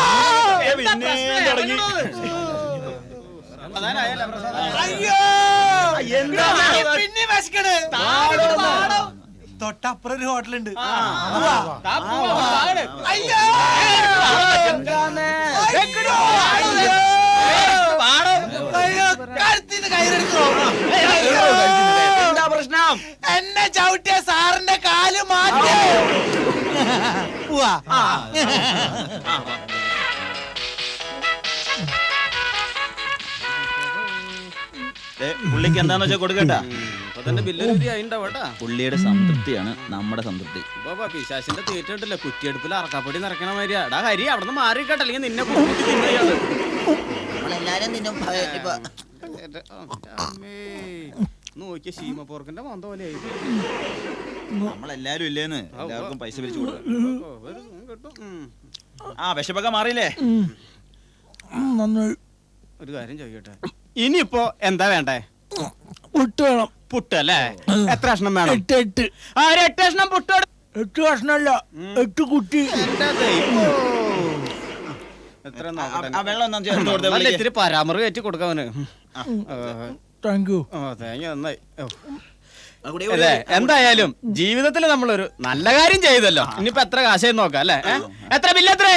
അയ്യോ, പിന്നെ വിശക്കണ്. തൊട്ടപ്പുറം ഒരു ഹോട്ടലുണ്ട്. അയ്യോ കഴുത്തിന്ന് കയറെടുക്കോ? എന്താ പ്രശ്നം? എന്നെ ചവിട്ടിയ സാറിന്റെ കാല് മാറ്റി. പുള്ളിക്ക് എന്താന്ന് വെച്ചാൽ കൊടുക്കട്ടാ. പുള്ളിയുടെ സംതൃപ്തിയാണ് നമ്മുടെ സംതൃപ്തി. പിശാശിന്റെ തീറ്റുണ്ടല്ലോ, കുറ്റിയെടുപ്പിൽ അറക്കാപ്പൊടി നിറക്കണ മാതിരി. എടാ ഹരി, അവിടെ നിന്ന് മാറിക്കട്ടെ, അല്ലെങ്കിൽ നിന്നെ കൂട്ടി തിന്നയാണ്. നോക്കിയ ശീമപ്പോർക്കന്റെ മന്ത പോലെ നമ്മളെല്ലാരും ഇല്ലേന്ന് എല്ലാവർക്കും പൈസ പിരിച്ചു കൊടുക്കും. ആ വിശപ്പൊക്കെ മാറിയില്ലേ? ഒരു കാര്യം ചോദിക്കട്ടെ, ഇനിയിപ്പോ എന്താ വേണ്ടേ? പുട്ട് വേണം. പുട്ട് അല്ലേ? എത്ര കഷ്ണം വേണം? 8 8 കഷ്ണം പുട്ട്. 8 കഷ്ണല്ല, 8 കുട്ടി. എത്ര ആ വെള്ളം ഒന്നാം ചേർത്ത് കൊടുത്തേ പുള്ളിക്ക്. ഇത്തിരി പരാമറ് കയറ്റി കൊടുക്കാവന്. Thank you. തേങ്ങ നന്നായി. അതെ, എന്തായാലും ജീവിതത്തിൽ നമ്മളൊരു നല്ല കാര്യം ചെയ്തല്ലോ. ഇനിയിപ്പോ എത്ര കാശായി നോക്കാം അല്ലേ? എത്ര ബില്ല് എത്രേ?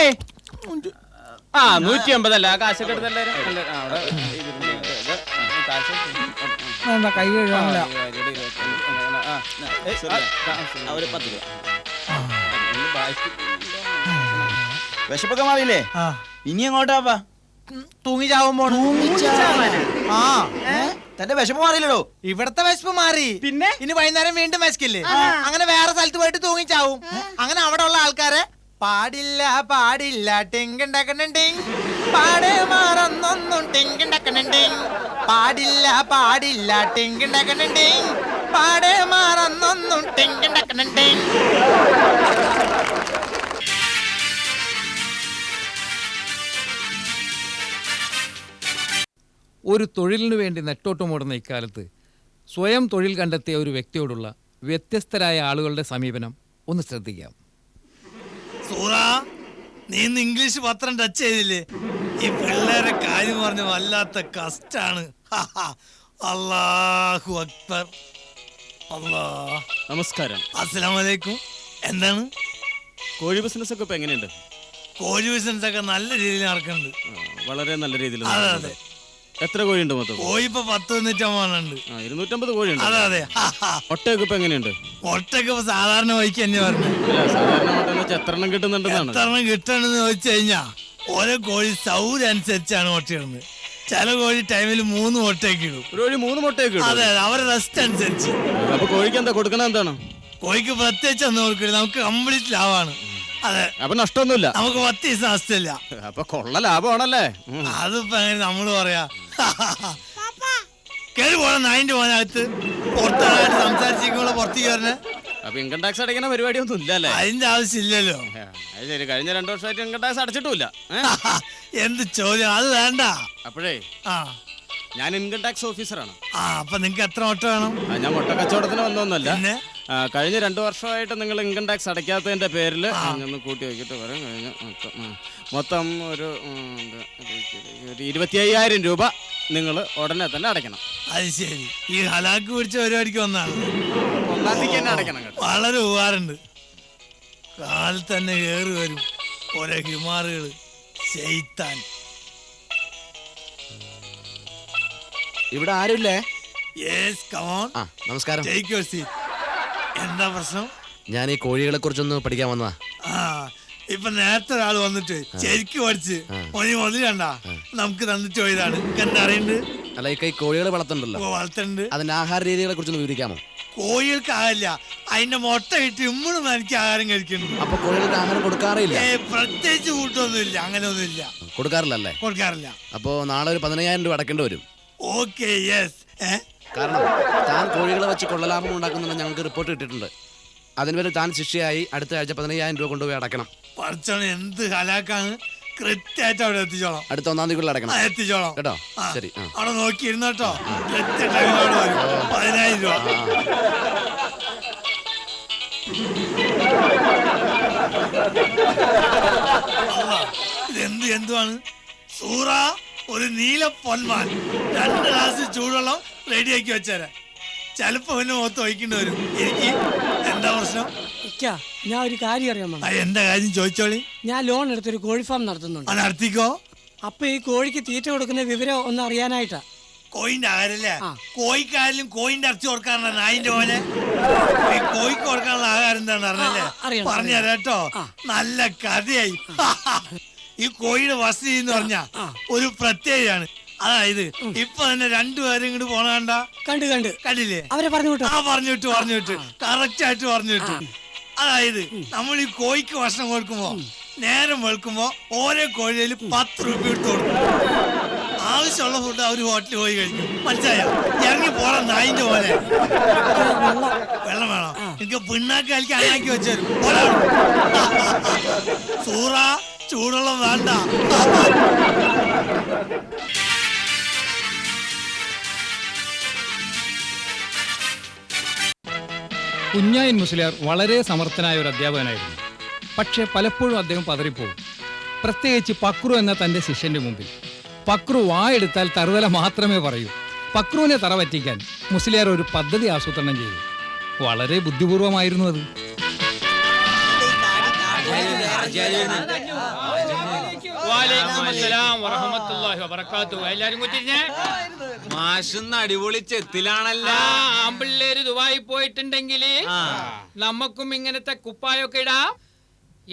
150 അല്ല, കാശൊക്കെ എടുത്തല്ലേ? കൈ കഴുകാനില്ല. ഒരു 10 രൂപ. വിശപ്പൊക്കെ മാറിയില്ലേ? ഇനി എങ്ങോട്ടാപ്പാ? തൂങ്ങി ചാവാൻ പോണു. ആ തന്റെ വിശപ്പ് മാറിയില്ലടോ. ഇവിടത്തെ വിശപ്പ് മാറി. പിന്നെ ഇനി വൈകുന്നേരം വീണ്ടും വിശക്കില്ലേ? അങ്ങനെ വേറെ സ്ഥലത്ത് പോയിട്ട് തൂങ്ങിച്ചാവും. അങ്ങനെ അവിടെ ഉള്ള ആൾക്കാരെ പാടില്ല പാടില്ല ടിങ്കുണ്ടാക്കണുണ്ടിങ്, പാടേ മാറൊന്നൊന്നും ടിങ്കുണ്ടാക്കണുണ്ടിങ്, പാടില്ല പാടില്ല ടിങ്കുണ്ടാക്കണുണ്ടിങ്, പാടേ മാറൊന്നൊന്നും ടിങ്കുണ്ടാക്കണുണ്ടിങ്. ഒരു തൊഴിലിനു വേണ്ടി നെട്ടോട്ടമോടുന്ന ഇക്കാലത്ത് സ്വയം തൊഴിൽ കണ്ടെത്തിയ ഒരു വ്യക്തിയോടുള്ള വ്യത്യസ്തരായ ആളുകളുടെ സമീപനം ഒന്ന് ശ്രദ്ധിക്കാം. നീ ഇന്ന് ഇംഗ്ലീഷ് പത്രം ടച്ച് ചെയ്തില്ലേ? ഈ പിള്ളേരെ കാര്യം പറഞ്ഞ വല്ലാത്ത കഷ്ടാണ്. അല്ലാഹു അക്ബർ. നമസ്കാരം. അസ്സലാമു അലൈക്കും. എന്താണ് കോഴി ബിസിനസ് ഒക്കെ ഇപ്പൊ എങ്ങനെയുണ്ട്? കോഴി ബിസിനസ് ഒക്കെ നല്ല രീതിയിൽ നടക്കുന്നുണ്ട്. വളരെ നല്ല രീതിയിൽ. അതെ അതെ. എത്ര കോഴിയുണ്ട് മൊത്തം? കോഴി ഇപ്പൊ 250 250 കോഴിയുണ്ട്. അതെ അതെ. ഒട്ടയൊക്കെ ഇപ്പൊ എങ്ങനെയുണ്ട്? ഒട്ടൊക്കെ ഇപ്പൊ സാധാരണ വഴിക്ക് തന്നെ പറഞ്ഞു. സാധാരണ എത്ര എണ്ണം കിട്ടുന്നുണ്ടെന്നാണ്? എത്ര എണ്ണം കിട്ടണെന്ന് ചോദിച്ചു കഴിഞ്ഞാ ഓരോ കോഴി സൗകര്യം അനുസരിച്ചാണ് മുട്ടയിടുന്നത്. ചില കോഴി ടൈമിൽ 3 മുട്ടയൊക്കെ ഇടും. ഒരു കോഴി 3 മുട്ടയൊക്കെ ഇടും. അതെ, അവരുടെ റെസ്റ്റ് അനുസരിച്ച്. അപ്പൊ കോഴിക്ക് എന്താ കൊടുക്കണ? എന്താണ് കോഴിക്ക് പ്രത്യേകിച്ച് ഒന്നും കൊടുക്കില്ല. നമുക്ക് കംപ്ലീറ്റ് ലാഭമാണ്. അതെ, അപ്പൊ നഷ്ടമൊന്നുമില്ല. നമുക്ക് 10 ദിവസം നഷ്ടമില്ല. അപ്പൊ കൊള്ള ലാഭമാണല്ലേ? അതിപ്പോ എങ്ങനെ നമ്മള് പറയാ? കേറി പോണ നായിന്റെ പോനകത്ത് പുറത്തായിട്ട് സംസാരിച്ചിരിക്കുമ്പോൾ പുറത്തേക്ക് വരണേ. അപ്പൊ ഇൻകം ടാക്സ് അടയ്ക്കുന്ന പരിപാടിയൊന്നും ഇല്ല അല്ലേ? അതിന്റെ ആവശ്യമില്ലല്ലോ. ശരി, കഴിഞ്ഞ 2 വർഷമായിട്ട് ഇൻകം ടാക്സ് അടച്ചിട്ടുമില്ല. എന്ത് ചോദ്യം? അത് വേണ്ട. അപ്പോഴേ ഞാൻ ഇൻകം ടാക്സ് ഓഫീസറാണ്. അപ്പൊ നിങ്ങക്ക് എത്ര മുട്ട വേണം? ഞാൻ മുട്ട കച്ചവടത്തിന് വന്നൊന്നല്ല. കഴിഞ്ഞ 2 വർഷമായിട്ട് നിങ്ങൾ ഇൻകം ടാക്സ് അടയ്ക്കാത്തതിന്റെ പേരിൽ ഒന്ന് കൂട്ടി വയ്ക്കിട്ട് വരാം. കഴിഞ്ഞ മൊത്തം ഒരു 25,000 രൂപ നിങ്ങൾ ഉടനെ തന്നെ അടയ്ക്കണം. അത് ശരി. ഈ ഹലാക്ക് പിടിച്ച പരിപാടിക്ക് വന്നാണ്. 1-ാം തീയതി തന്നെ അടയ്ക്കണം. വളരെ ഉപകാരമുണ്ട്. കാലത്ത് തന്നെ കയറി വരും ഓരോ ഹിമാറുകള്. ശൈത്താൻ. ഇവിടെ ആരുമില്ലേ? Yes, come on. നമസ്കാരം. Take your seat. എന്താ പ്രശ്നം? ഞാൻ ഈ കോഴികളെ കുറിച്ചൊന്ന് പഠിക്കാൻ വന്നതാ. ഇപ്പൊ നേരത്തെ ഒരാൾ വന്നിട്ട് ശരിക്കും പഠിച്ച് മുതൽ കണ്ട നമുക്ക് തന്നിട്ട് പോയതാണ്. എന്താ അറിയണ്ട്? അല്ല, ഈ കോഴികളെ വളർത്തുന്നുണ്ടല്ലോ, വളർത്തുന്നുണ്ട്. അതിന്റെ ആഹാര രീതികളെ കുറിച്ചൊന്ന് വിവരിക്കാമോ? കോഴികൾക്ക് ആകില്ല. അതിന്റെ മുട്ട കിട്ടി ഇമ്മളും എനിക്ക് ആഹാരം കഴിക്കുന്നു. അപ്പൊ കോഴികൾക്ക് ആഹാരം കൊടുക്കാറില്ല? പ്രത്യേകിച്ച് കൂട്ടൊന്നുമില്ല, അങ്ങനെ ഒന്നുമില്ല. കൊടുക്കാറില്ലല്ലേ? കൊടുക്കാറില്ല. അപ്പോ നാളെ ഒരു 15,000 രൂപ അടക്കേണ്ടി വരും. Okay, yes. കാരണം താൻ കോഴികളെ വെച്ച് കൊള്ളലാഭം ഉണ്ടാക്കുന്നുണ്ടെന്ന് ഞങ്ങൾക്ക് റിപ്പോർട്ട് കിട്ടിയിട്ടുണ്ട്. അതിന് പേര് താൻ ശിക്ഷയായി അടുത്ത ആഴ്ച 15,000 രൂപ കൊണ്ടുപോയി അടക്കണം. പഠിച്ചോണം, എന്ത് ഹലാക്കാണ്. കൃത്യമായിട്ട് അവിടെ എത്തിച്ചോളാം. അടുത്ത 1-ാം തീയതി അടക്കണം. എത്തിച്ചോളാം കേട്ടോ. ശരി. അവിടെ നോക്കിയിരുന്നു കേട്ടോ. കൃത്യ ടൈമിലോട് വരും. 10,000 രൂപ. എന്തുവാണ് സൂറ? ഒരു നീല പൊന്മാൻ 2 ഗ്ലാസ് ചൂടുവെള്ളം റെഡിയാക്കി വെച്ചേരാ. ചിലപ്പോ പിന്നെ മൊത്തം വയ്ക്കേണ്ടി വരും. എനിക്ക് എന്താ പ്രശ്നം? ഞാൻ ഒരു കാര്യം അറിയാൻ വന്നു. എന്താ കാര്യം ചോദിച്ചോളി. ഞാൻ ലോൺ എടുത്തൊരു കോഴി ഫാം നടത്തുന്നുണ്ട്. നടത്തിക്കോ. അപ്പൊ ഈ കോഴിക്ക് തീറ്റ കൊടുക്കുന്ന വിവരം ഒന്ന് അറിയാനായിട്ടാ. കോയിന്റെ ആഹാരല്ലേ? കോഴിക്കാരിലും കോയിന്റെ ഇറച്ചി കൊടുക്കാറുണ്ട് നായിന്റെ പോലെ. ഈ കോഴിക്ക് കൊടുക്കാനുള്ള ആഹാരം എന്താണ് അറിഞ്ഞല്ലേ? പറഞ്ഞുതരാം കേട്ടോ. നല്ല കഥയായി. ഈ കോഴിയുടെ വസതി എന്ന് പറഞ്ഞ ഒരു പ്രത്യേകതയാണ്. അതായത് ഇപ്പൊ തന്നെ രണ്ടുപേരും ഇങ്ങോട്ട് പോണ കണ്ടില്ലേ അവരെ പറഞ്ഞു വിട്ടോ. പറഞ്ഞു വിട്ടു കറക്റ്റ് ആയിട്ട് പറഞ്ഞു വിട്ടു. അതായത് നമ്മൾ ഈ കോഴിക്ക് ഭക്ഷണം കൊടുക്കുമ്പോ നേരം വെളുക്കുമ്പോ ഓരോ കോഴിയിൽ 10 രൂപ എടുത്ത് കൊടുക്കും. ആവശ്യമുള്ള ഫുഡ് അവര് ഹോട്ടലിൽ പോയി കഴിക്കും. മനസ്സിലായോ? ഇറങ്ങി പോണം നായിന്റെ പോലെ. വെള്ളം വേണോ? എനിക്ക് പിണ്ണാക്ക് കളിക്ക് അണ്ണാക്കി വെച്ചു സൂറ ചൂടുള്ളം വേണ്ട. കുഞ്ഞായൻ മുസ്ലിയാർ വളരെ സമർത്ഥനായ ഒരു അധ്യാപകനായിരുന്നു. പക്ഷേ പലപ്പോഴും അദ്ദേഹം പതറിപ്പോകും. പ്രത്യേകിച്ച് പക്രു എന്ന തൻ്റെ ശിഷ്യന്റെ മുമ്പിൽ. പക്രു വായെടുത്താൽ തറുതല മാത്രമേ പറയൂ. പക്രുവിനെ തറ പറ്റിക്കാൻ മുസ്ലിയാർ ഒരു പദ്ധതി ആസൂത്രണം ചെയ്തു. വളരെ ബുദ്ധിപൂർവമായിരുന്നു അത്. അടിപൊളി ചെത്തിലാണല്ല. ആമ്പിള്ളേര് ദുബായി പോയിട്ടുണ്ടെങ്കിൽ നമുക്കും ഇങ്ങനത്തെ കുപ്പായൊക്കെ ഇടാം.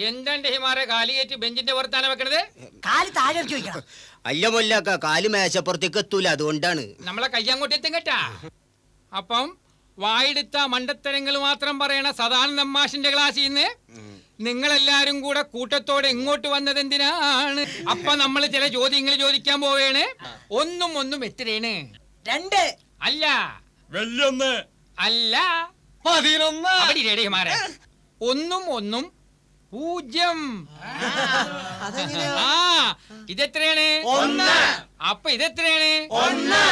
എന്താണ്ട് ഹിമാരെ കാലിയേറ്റ് ബെഞ്ചിന്റെ പുറത്താണ് വെക്കണത്? കാല് താഴെ ഇറക്കി വെക്കണം. അല്ല മൊല്ലാക്ക, കാല് മേശപ്പുറത്തേക്ക് എത്തൂല, അതുകൊണ്ടാണ്. നമ്മളെ കയ്യങ്ങോട്ട് എത്തും കേട്ടാ. അപ്പം വായെടുത്ത മണ്ടത്തരങ്ങൾ മാത്രം പറയണ സദാനന്ദ മാഷിന്റെ ക്ലാസ്സിൽ നിന്ന് നിങ്ങളെല്ലാരും കൂടെ കൂട്ടത്തോടെ ഇങ്ങോട്ട് വന്നത് എന്തിനാണ്? അപ്പൊ നമ്മൾ ചില ചോദ്യങ്ങൾ ചോദിക്കാൻ പോവേണ്. ഒന്നും എത്രയാണ്? 2 അല്ല അല്ല 11. അവിടെ റെഡിമാരെ 1 0. ആ ഇതെത്രയാണ്? 1. അപ്പൊ ഇതെത്രയാണ്? 1.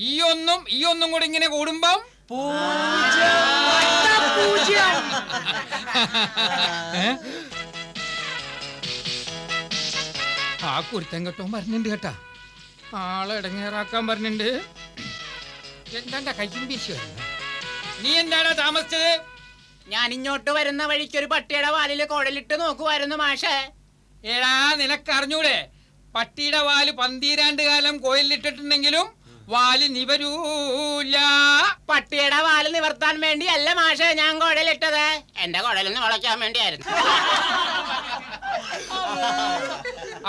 ഈ ഒന്നും കൂടെ ഇങ്ങനെ കൂടുമ്പം 0. ആ കുരുത്തം കെട്ടോ പറഞ്ഞിട്ടുണ്ട് കേട്ടാ. ആളെ ഇടങ്ങേറാക്കാൻ പറഞ്ഞിട്ടുണ്ട്. എന്താ കയ്യും വീശി വരുന്നത്? നീ എന്താടാ താമസിച്ചത്? ഞാൻ ഇങ്ങോട്ട് വരുന്ന വഴിക്ക് ഒരു പട്ടിയുടെ വാലില് കുഴലിട്ട് നോക്കുമായിരുന്നു മാഷേ. ഏടാ നിനക്കറിഞ്ഞൂടെ? പട്ടിയുടെ വാല് 12 കാലം കോയിലിട്ടിട്ടുണ്ടെങ്കിലും വാല് നിവരൂല. പട്ടിയുടെ വാല് നിവർത്താൻ വേണ്ടി അല്ല മാഷേ ഞാൻ കുഴലിട്ടത്, എന്റെ കുഴലിന്ന് വളയ്ക്കാൻ വേണ്ടിയായിരുന്നു.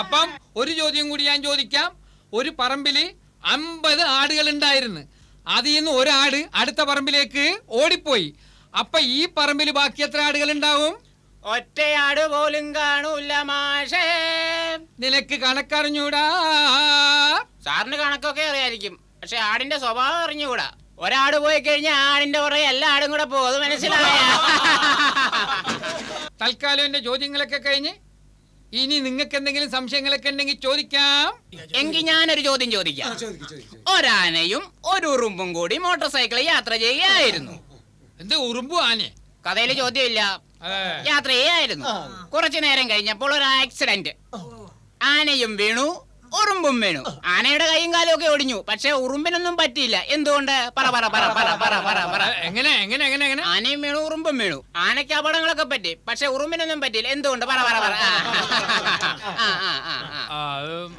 അപ്പം ഒരു ചോദ്യം കൂടി ഞാൻ ചോദിക്കാം. ഒരു പറമ്പില് 50 ആടുകൾ ഉണ്ടായിരുന്നു. അതിൽ നിന്ന് ഒരാട് അടുത്ത പറമ്പിലേക്ക് ഓടിപ്പോയി. അപ്പൊ ഈ പറമ്പിൽ ബാക്കി എത്ര ആടുകൾ ഉണ്ടാവും? ഒറ്റയാട് പോലും കാണൂല മാഷേ. നിനക്ക് കണക്കറിഞ്ഞൂടാ? സാറിന് കണക്കൊക്കെ അറിയായിരിക്കും, പക്ഷെ ആടിന്റെ സ്വഭാവം അറിഞ്ഞുകൂടാ. ഒരാട് പോയി കഴിഞ്ഞാൽ ആടിന്റെ പുറകെ എല്ലാ ആടും കൂടെ പോകും. മനസ്സിലായ? തൽക്കാലം എന്റെ ചോദ്യങ്ങളൊക്കെ കഴിഞ്ഞ് ഇനി നിങ്ങൾക്ക് എന്തെങ്കിലും സംശയങ്ങളൊക്കെ ഉണ്ടെങ്കിൽ ചോദിക്കാം. എങ്കിൽ ഞാനൊരു ചോദ്യം ചോദിക്കാം. ഒരാനയും ഒരു ഉറുമ്പും കൂടി മോട്ടോർ സൈക്കിളിൽ യാത്ര ചെയ്യുകയായിരുന്നു. എന്ത് ഉറുമ്പും ആനയെ? കഥയില് ചോദ്യമില്ല, യാത്ര ചെയ്യായിരുന്നു. കുറച്ചു നേരം കഴിഞ്ഞപ്പോൾ ഒരു ആക്സിഡന്റ്. ആനയും വീണു, ഉറുമ്പും വീണു. ആനയുടെ കൈയും കാലും ഒക്കെ ഒടിഞ്ഞു, പക്ഷെ ഉറുമ്പിനൊന്നും പറ്റിയില്ല. എന്തുകൊണ്ട്? പറ പറ പറ പറ പറ പറ പറ. എങ്ങനെ? ആനയും വീണു, ഉറുമ്പും വീണു. ആനയ്ക്ക് അപകടങ്ങളൊക്കെ പറ്റി, പക്ഷെ ഉറുമ്പിനൊന്നും പറ്റിയില്ല. എന്തുകൊണ്ട്? പറ പറ പറ.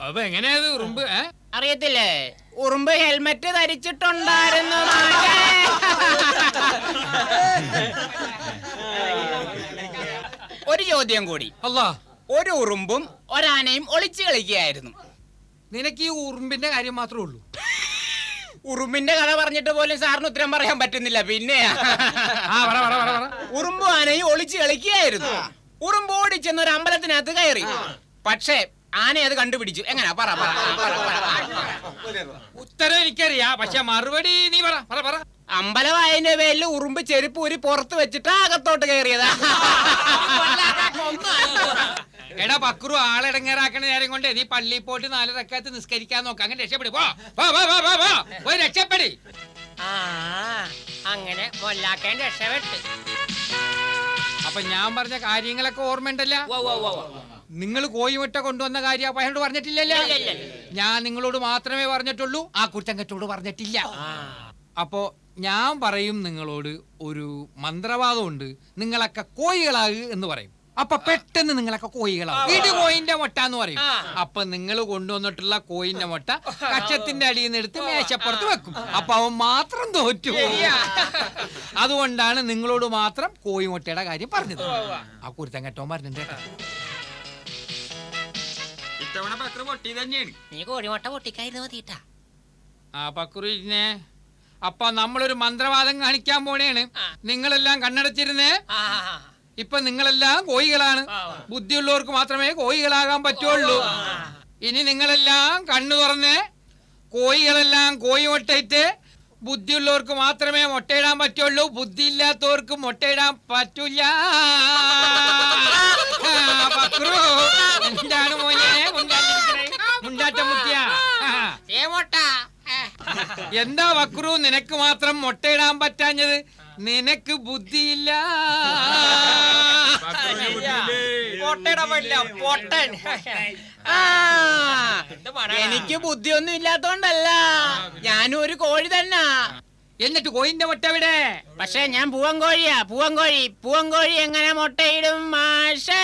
അപ്പൊ എങ്ങനെയത് ഉറുമ്പ്? അറിയത്തില്ലേ? ഉറുമ്പ് ഹെൽമെറ്റ് ധരിച്ചിട്ടുണ്ടായിരുന്നു. ഒരു ചോദ്യം കൂടി. അല്ലാ, ഒരു ഉറുമ്പും ഒരാനയും ഒളിച്ചു കളിക്കുകയായിരുന്നു. നിനക്ക് ഈ ഉറുമ്പിന്റെ കാര്യം മാത്രമേ ഉള്ളൂ? ഉറുമ്പിന്റെ കഥ പറഞ്ഞിട്ട് പോലും സാറിന് ഉത്തരം പറയാൻ പറ്റുന്നില്ല. പിന്നെ ഉറുമ്പും ആനയും ഒളിച്ചു കളിക്കുകയായിരുന്നു. ഉറുമ്പ് ഓടിച്ചെന്ന് ഒരു അമ്പലത്തിനകത്ത് കയറി. പക്ഷേ ആന അത് കണ്ടുപിടിച്ചു. എങ്ങനാ? പറ പറ. ഉത്തരം എനിക്കറിയാ, പക്ഷെ മറുപടി നീ പറ. അമ്പലവായന്റെ പേരിൽ ഉറുമ്പ് ചെരുപ്പ് ഊരി പുറത്ത് വെച്ചിട്ട് അകത്തോട്ട് കയറിയതാ. എടാ പക്രു, ആളെടങ്ങേറാക്കണ നേരം കൊണ്ട് നീ പള്ളിയിൽ പോയിട്ട് 4 റക്അത്ത് നിസ്കരിക്കാൻ നോക്കാം. അങ്ങനെ രക്ഷപ്പെടും. പോയി രക്ഷപ്പെടി. അങ്ങനെ മൊല്ലാക്കാൻ രക്ഷപ്പെട്ട്. അപ്പൊ ഞാൻ പറഞ്ഞ കാര്യങ്ങളൊക്കെ ഓർമ്മയുണ്ടല്ല? നിങ്ങൾ കോഴിമുട്ട കൊണ്ടുവന്ന കാര്യം അപ്പയോട് പറഞ്ഞിട്ടില്ലല്ലോ? ഞാൻ നിങ്ങളോട് മാത്രമേ പറഞ്ഞിട്ടുള്ളൂ, ആ കുറ്റങ്കറ്റോട് പറഞ്ഞിട്ടില്ല. അപ്പോ ഞാൻ പറയും നിങ്ങളോട് ഒരു മന്ത്രവാദമുണ്ട്. നിങ്ങളൊക്കെ കോഴികളാകു എന്ന് പറയും. അപ്പൊ പെട്ടെന്ന് നിങ്ങളൊക്കെ കോഴികളാവും. ഇത് കോയിന്റെ മുട്ട എന്ന് പറയും. അപ്പൊ നിങ്ങൾ കൊണ്ടുവന്നിട്ടുള്ള കോയിന്റെ മുട്ട കച്ചത്തിന്റെ അടിയിൽ നിന്ന് എടുത്ത് മേശപ്പുറത്ത് വെക്കും. അപ്പൊ അവൻ മാത്രം തോറ്റു. അതുകൊണ്ടാണ് നിങ്ങളോട് മാത്രം കോഴിമുട്ടയുടെ കാര്യം പറഞ്ഞത്. ആ കുരുത്തം കെട്ടോൻ പറഞ്ഞിട്ട് നീ കോഴിമുട്ട പൊട്ടിക്കായിരുന്നു മതിട്ടാ. ആ പക്രുവിനെ അപ്പൊ നമ്മളൊരു മന്ത്രവാദം കാണിക്കാൻ പോണേണ്. നിങ്ങളെല്ലാം കണ്ണടച്ചിരുന്നേ. ഇപ്പൊ നിങ്ങളെല്ലാം കോഴികളാണ്. ബുദ്ധിയുള്ളവർക്ക് മാത്രമേ കോഴികളാകാൻ പറ്റുള്ളൂ. ഇനി നിങ്ങളെല്ലാം കണ്ണു തുറന്ന് കോഴികളെല്ലാം കോഴി മുട്ടയിട്ട് ബുദ്ധിയുള്ളവർക്ക് മാത്രമേ മുട്ടയിടാൻ പറ്റുള്ളൂ. ബുദ്ധിയില്ലാത്തവർക്ക് മുട്ടയിടാൻ പറ്റൂല. പക്രു എന്താണ് മോനെ മുണ്ടാറ്റ മുത്തിയ? എന്താ പക്രു നിനക്ക് മാത്രം മുട്ടയിടാൻ പറ്റാഞ്ഞത്? നിനക്ക് ബുദ്ധിയില്ല. എനിക്ക് ബുദ്ധിയൊന്നും ഇല്ലാത്തോണ്ടല്ല, ഞാനും ഒരു കോഴി തന്നെ. എന്നിട്ട് കോഴിന്റെ മുട്ട എവിടെ? പക്ഷെ ഞാൻ പൂവൻ കോഴിയാ. പൂവൻ കോഴി എങ്ങനെ മുട്ടയിടും മാഷേ?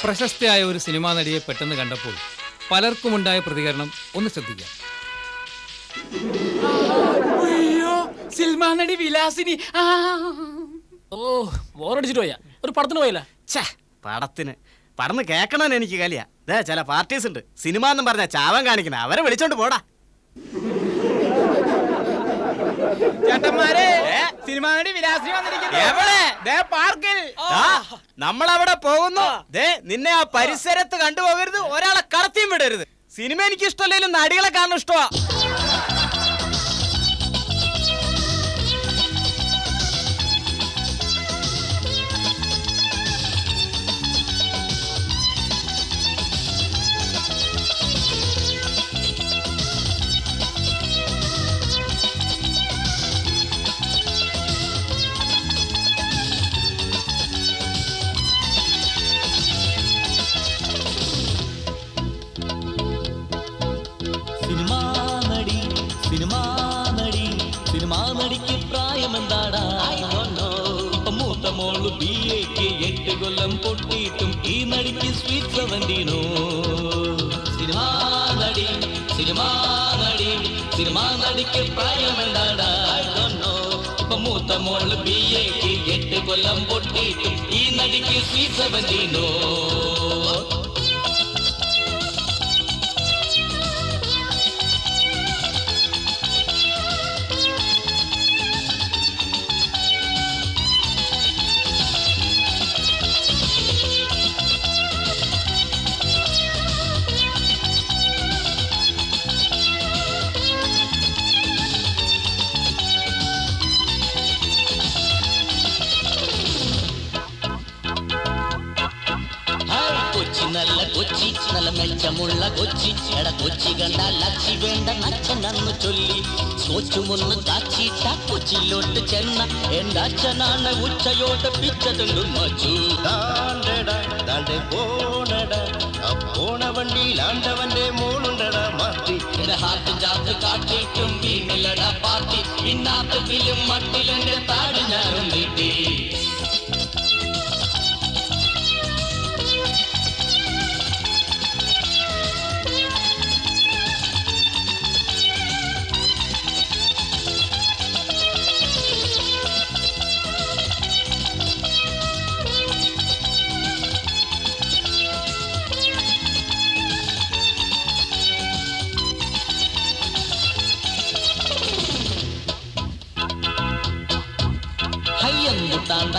പ്രശസ്തയായ ഒരു സിനിമാ നടിയെ പെട്ടെന്ന് കണ്ടപ്പോൾ പലർക്കുമുണ്ടായ പ്രതികരണം ഒന്ന് ശ്രദ്ധിക്കാം. സിനിമാ നടി വിലാസിനി. ഓ ബോറടിച്ചിട്ട് പോയാ ഒരു പടത്തിന് പോയില്ല. പടത്തിന് പടന്ന് കേക്കണമെന്ന് എനിക്ക് കലിയാ. ചില പാർട്ടീസ് ഉണ്ട് സിനിമ എന്നും പറഞ്ഞ ചാവൻ കാണിക്കണ, അവരെ വിളിച്ചോണ്ട് പോടാ. ചേട്ടന്മാരെ, സിനിമാ നടി വിലാസിനി വന്നിരിക്കുന്നു പാർക്കിൽ. നമ്മളവിടെ പോകുന്നു. നിന്നെ ആ പരിസരത്ത് കണ്ടുപോകരുത്, ഒരാളെ കടത്തിയും വിടരുത്. സിനിമ എനിക്ക് ഇഷ്ടമല്ലെങ്കിലും നടികളെ കാണാൻ ഇഷ്ടമാ. സിനിമാ നടിക്ക് പ്രായമെന്താടാ? ഇപ്പൊ മൂത്ത മോള് BA-ക്ക് 8 കൊല്ലം പൊട്ടിയിട്ടും ഈ നടിക്ക് സ്വീറ്റ് 17. സിനിമാ നടിക്ക് പ്രായമെന്താടാ? ഇപ്പൊ മൂത്ത മോള് BA-ക്ക് 8 കൊല്ലം പൊട്ടിയിട്ടും ഈ നടിക്ക് സ്വീറ്റ് 17. നല്ല മെച്ചമുള്ള കൊച്ചി, എട കൊച്ചി കണ്ടാൽ ലച്ചി വേണ്ട അച്ഛനന്ന് ചൊല്ലി കൊച്ചുമൊന്ന് കാച്ചിട്ട കൊച്ചിയിലോട്ട് ചെന്ന എന്റെ അച്ഛനാണ് ഉച്ചയോട്ട് പിച്ചതുണ്ടും മച്ചു. പോണ വണ്ടിയിൽ ആണ്ടവന്റെ മോളുണ്ടട മാറ്റി. എന്റെ ഹാർട്ട് ചാത്ത് കാട്ടിട്ടും വീണിലട പാട്ടി. ഇന്നാത്തിലും മട്ടിലെന്റെ താടി ഞാനും നീട്ടി.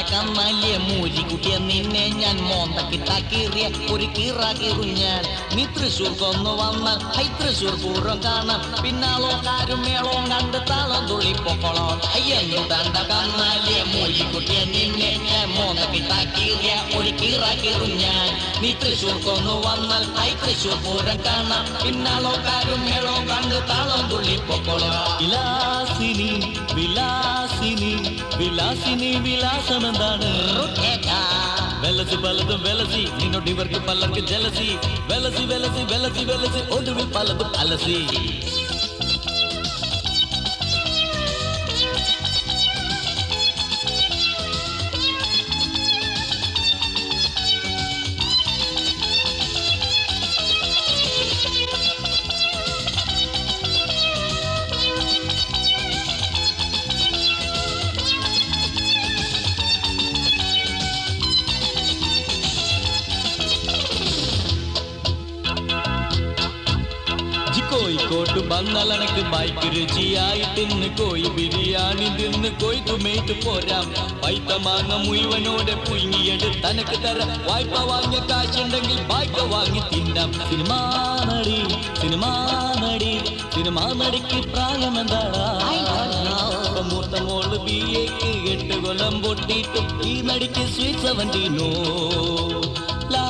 കന്നാലിയ മൂലിക്കുട്ടിയ നിന്നെ ഞാൻ മോന്തക്കിട്ടാക്കീറിയ ഒരു കീറാകീറും ഞാൻ. നീ തൃശ്ശൂർ കൊന്നു വന്നാൽ തൃശ്ശൂർ പൂരം കാണാം. പിന്നാളോക്കാരും മേളവും കണ്ട് താളം തുള്ളിപ്പൊക്കോളോ. അയ്യഞ്ഞുതാണ്ട കന്നാലിയ മൂലിക്കുട്ടിയ നിന്നെ ഞാൻ മോന്തക്കിട്ടാക്കീറിയ ഒരു കീറാകീറും ഞാൻ. നീ തൃശ്ശൂർ കൊന്നു വന്നാൽ തൃശ്ശൂർ പൂരം കാണാം. പിന്നാളോക്കാരും മേളവും കണ്ട് താളം തുള്ളിപ്പൊക്കോളോ. വിലാസിനി വിലാസിനി വിലാസിനി വിലാസമെന്താണ്? വെലസി പലതും വെലസി നിന്നോട് ഇവർക്ക് പലർക്ക് ജലസി. വെലസി വെലസി വെലസി വെലസി ഒടുവിൽ പലതും അലസി. കോഴിക്കോട്ട് വന്നാൽ എനക്ക് ബൈക്ക് രുചിയായി തിന്ന് കോഴി ബിരിയാണി തിന്ന് കൊയ്തുമേറ്റ് പോരാം പൈത്ത മാങ്ങ മുഴുവനോടെ പുഴുങ്ങിയെടുത്ത് തനക്ക് തരാം വായ്പ വാങ്ങിയ കാശുണ്ടെങ്കിൽ വായ്പ വാങ്ങി തിന്നാം സിനിമാ നടി സിനിമാ നടി സിനിമാ നടിക്ക് പ്രായം എന്താടാ മൂത്ത മോള് BA-ക്ക് 8 കൊല്ലം പൊട്ടിയിട്ടും ഈ നടിക്ക് സ്വീറ്റ് 17 ലാ